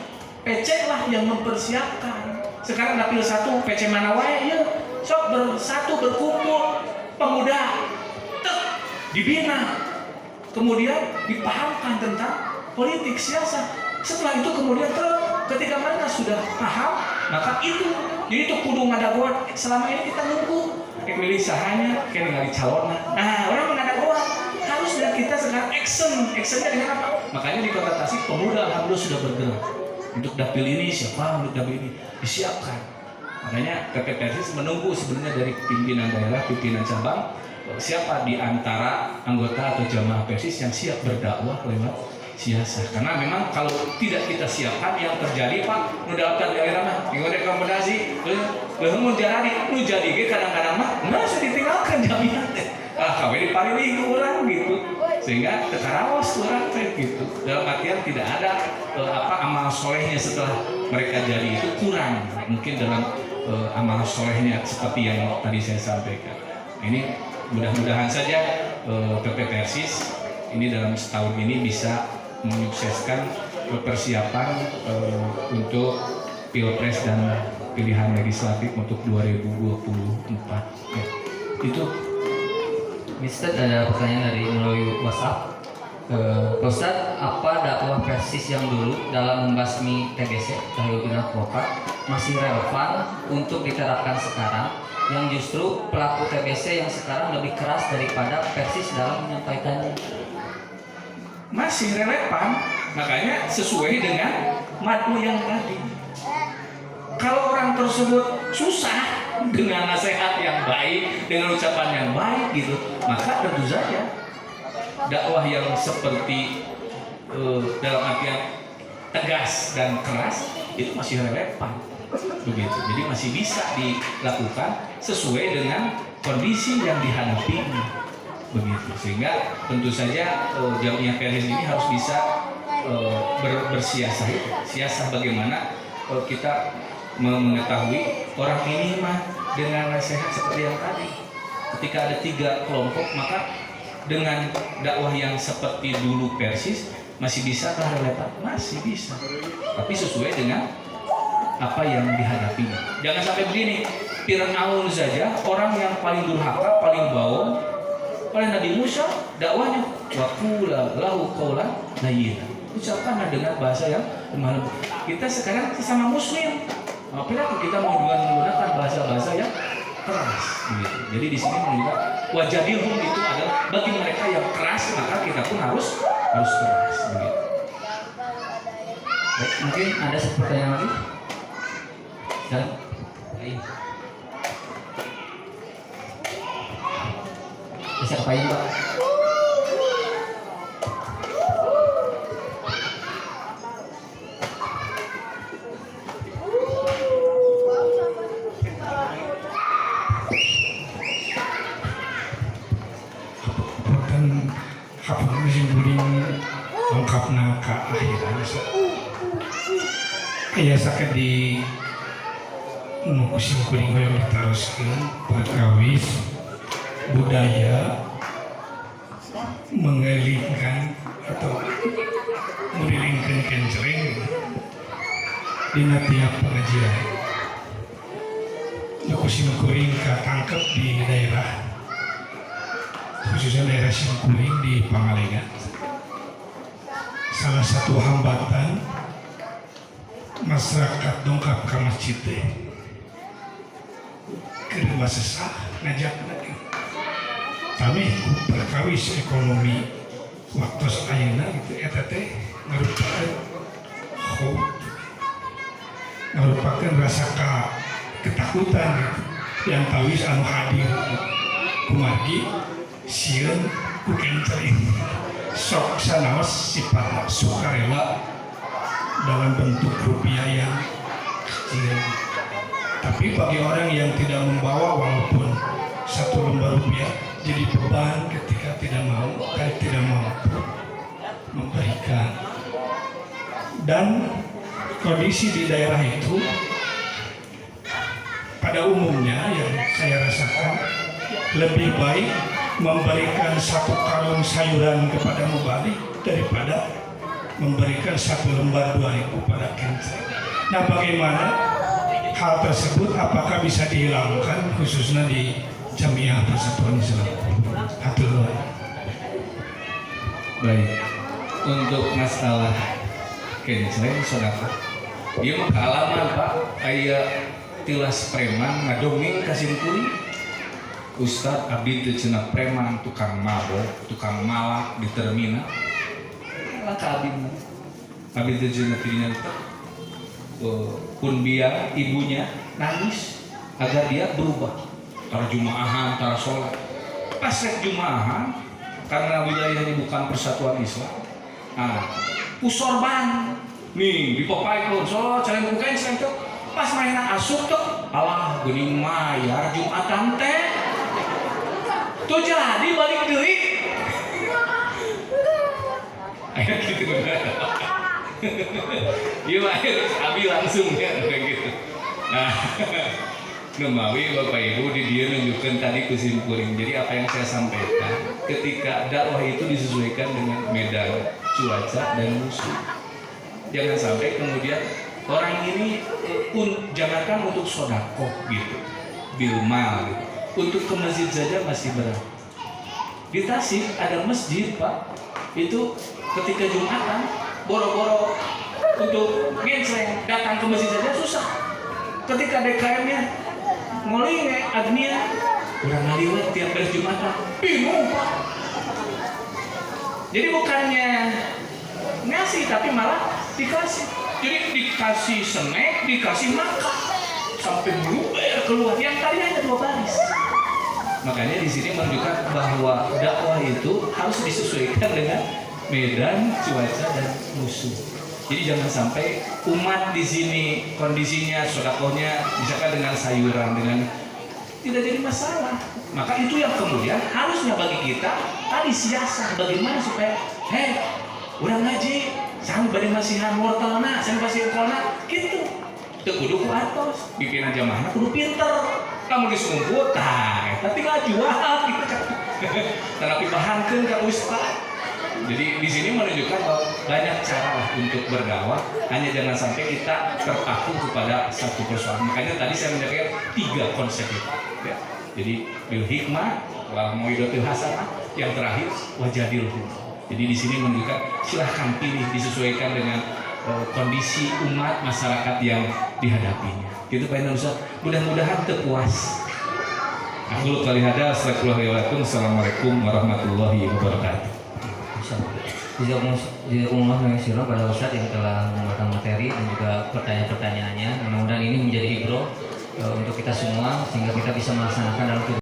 PC lah yang mempersiapkan. Sekarang dapil 1 PC mana wae ya, sok bersatu berkumpul pemuda dibina, kemudian dipahamkan tentang politik siasat. Setelah itu kemudian ketika mereka sudah paham, maka itu jadi itu kudu ngadagoan. Selama ini kita nunggu milih sahanya kayak ngali calon. Nah, orang ngadagoan harus, dan kita sekarang actionnya dengan apa? Makanya di Kota Tasik pemuda alhamdulillah sudah bergerak. untuk dapil ini siapa, untuk dapil ini disiapkan. Makanya PP Persis menunggu sebenarnya dari pimpinan daerah, pimpinan cabang, siapa di antara anggota atau jamaah Persis yang siap berdakwah lewat siasah. Karena memang kalau tidak kita siapkan, yang terjadi Pak, nu daftar daerah mah ngode rekomendasi mun jalani nu jadi ge kadang-kadang mah nggak ditinggalkan jaminan teh. Kawin dipalili ke orang gitu, sehingga tekarawas orang teh gitu. Dalam artian tidak ada amal solehnya setelah mereka jadi itu kurang. Mungkin dalam amal solehnya seperti yang tadi saya sampaikan. Ini mudah-mudahan saja PP Persis ini dalam setahun ini bisa menyukseskan persiapan untuk Pilpres dan pilihan legislatif untuk 2024. Ya, itu. Mister, ada pertanyaan dari melalui WhatsApp. Ustadz, apa dakwah Persis yang dulu dalam membasmi TBC Tahiyul Narkoba masih relevan untuk diterapkan sekarang, yang justru pelaku TBC yang sekarang lebih keras daripada Persis dalam menyampaikannya? Masih relevan, makanya sesuai dengan matmu yang tadi. Kalau orang tersebut susah dengan nasihat yang baik, dengan ucapan yang baik gitu, maka tentu saja dakwah yang seperti dalam artian tegas dan keras itu masih relevan, begitu. Jadi masih bisa dilakukan sesuai dengan kondisi yang dihadapi, begitu. Sehingga tentu saja Jamiah Persis ini harus bisa bersiasah itu. Siasah bagaimana kita mengetahui orang ini mah dengan nasihat seperti yang tadi. Ketika ada 3 kelompok, maka dengan dakwah yang seperti dulu Persis masih bisa relevan? Masih bisa, tapi sesuai dengan apa yang dihadapi. Jangan sampai begini, Fir'aun saja orang yang paling durhaka, paling bawong, paling Nabi Musa dakwahnya waqula lahu qawlan layyinan, ucapkanlah dengan bahasa yang lemah lembut. Kita sekarang sesama muslim, apalagi kita mau menggunakan bahasa-bahasa yang keras gitu. Jadi di sini menunjukkan wajadilhum itu adalah bagi mereka yang keras, maka kita pun harus keras begitu. Baik, mungkin ada pertanyaan lagi? Silakan. Bisa kepain Pak? Kapal musim buling lengkapna ke akhiran. Ayah sakit di musim kuning yang diteruskan perkawis budaya mengelingkan atau mengelingkan kencering di tiap pengajian. Musim kuning ketangkep di daerah, khususnya daerah Singkuring di Pangalengan. Salah satu hambatan masyarakat dongkap ke masjid teh kerja sesah ngajak lagi. Kami perkawis ekonomi waktu ayeuna gitu eta teh ngarupakeun rasa ketakutan gitu. Yang tawis anu hadir kumargi sieun ku kencering sok sanaos sifat sukarela dalam bentuk rupiah yang kecil. Tapi bagi orang yang tidak membawa walaupun 1 lembar rupiah jadi beban ketika tidak mampu memberikan. Dan kondisi di daerah itu pada umumnya yang saya rasakan lebih baik memberikan 1 karung sayuran kepada mubalik daripada memberikan 1 lembar 2.000 pada kencing. Nah, bagaimana hal tersebut, apakah bisa dihilangkan khususnya di Jamiah Persatuan Islam? Hatur nuhun. Baik, untuk masalah kencing saudara, dia mah kealaman Pak, aya tilas preman ngadongeng ka Singkuring. Ustad abdi teu cenah preman, tukang mabok, tukang malak di terminal. Lah ka abdi mah. Abdi teu cenah dirinya teh pun biar ibunya nangis agar dia berubah. Tara jumaahan, tara sholat. Pas rek jumaahan, karena wilayahnya bukan persatuan Islam. Nah, pusorban nih di Popeye so cari bukain sentuh. Pas mainan asup tuh, alah geuning mayar Jumatan teh. Tuh jadi balik deui. Ayo gitu. Iya akhir abi langsung ya kayak gitu. Nah, Nemawi Bapak Ibu di dia nunjukkan tadi kesimpulan. Jadi apa yang saya sampaikan, ketika dakwah itu disesuaikan dengan medan, cuaca dan musuh. Jangan sampai kemudian orang ini jangankan untuk sodako gitu, bilmal gitu. Untuk ke masjid saja masih berat. Di Tasik ada masjid Pak, itu ketika Jumatan boro-boro untuk gensleng datang ke masjid saja susah. Ketika DKM-nya ngoling agnia udah ngaliwat tiap beres Jumatan bingung Pak. Jadi bukannya ngasih tapi malah dikasih. Jadi dikasih snack, dikasih makan sampai meluber keluar. Yang tadi hanya 2 baris. Makanya di sini menunjukkan bahwa dakwah itu harus disesuaikan dengan medan, cuaca dan musuh. Jadi jangan sampai umat di sini kondisinya sodakohnya misalkan dengan sayuran dengan tidak jadi masalah. Maka itu yang kemudian harusnya bagi kita tadi siasat bagaimana supaya udah ngaji sampai bari masihan wortelna, sampai pasir kolna gitu. Teu kudu ku atos, pimpinan jamaahna kudu pinter. Kamu disumput, tapi nggak jual gitu kan. Tapi bahankeun ka ustaz. Jadi di sini menunjukkan bahwa banyak cara lah untuk berdakwah, hanya jangan sampai kita terpaku kepada satu persoalan. Makanya tadi saya menyampaikan 3 konsep itu. Ya. Jadi bil hikmah, wal mau'izatul hasanah, yang terakhir wajadilhum. Jadi di sini menunjukkan silahkan pilih disesuaikan dengan kondisi umat masyarakat yang dihadapinya. Gitu Pak Ustaz. Mudah-mudahan terpuas. Aku kali hada Assalamualaikum warahmatullahi wabarakatuh. Jazakumullah khairan pada Ustadz yang telah membawakan materi dan juga pertanyaan-pertanyaannya. Mudah-mudahan ini menjadi ibrah untuk kita semua sehingga kita bisa melaksanakan dalam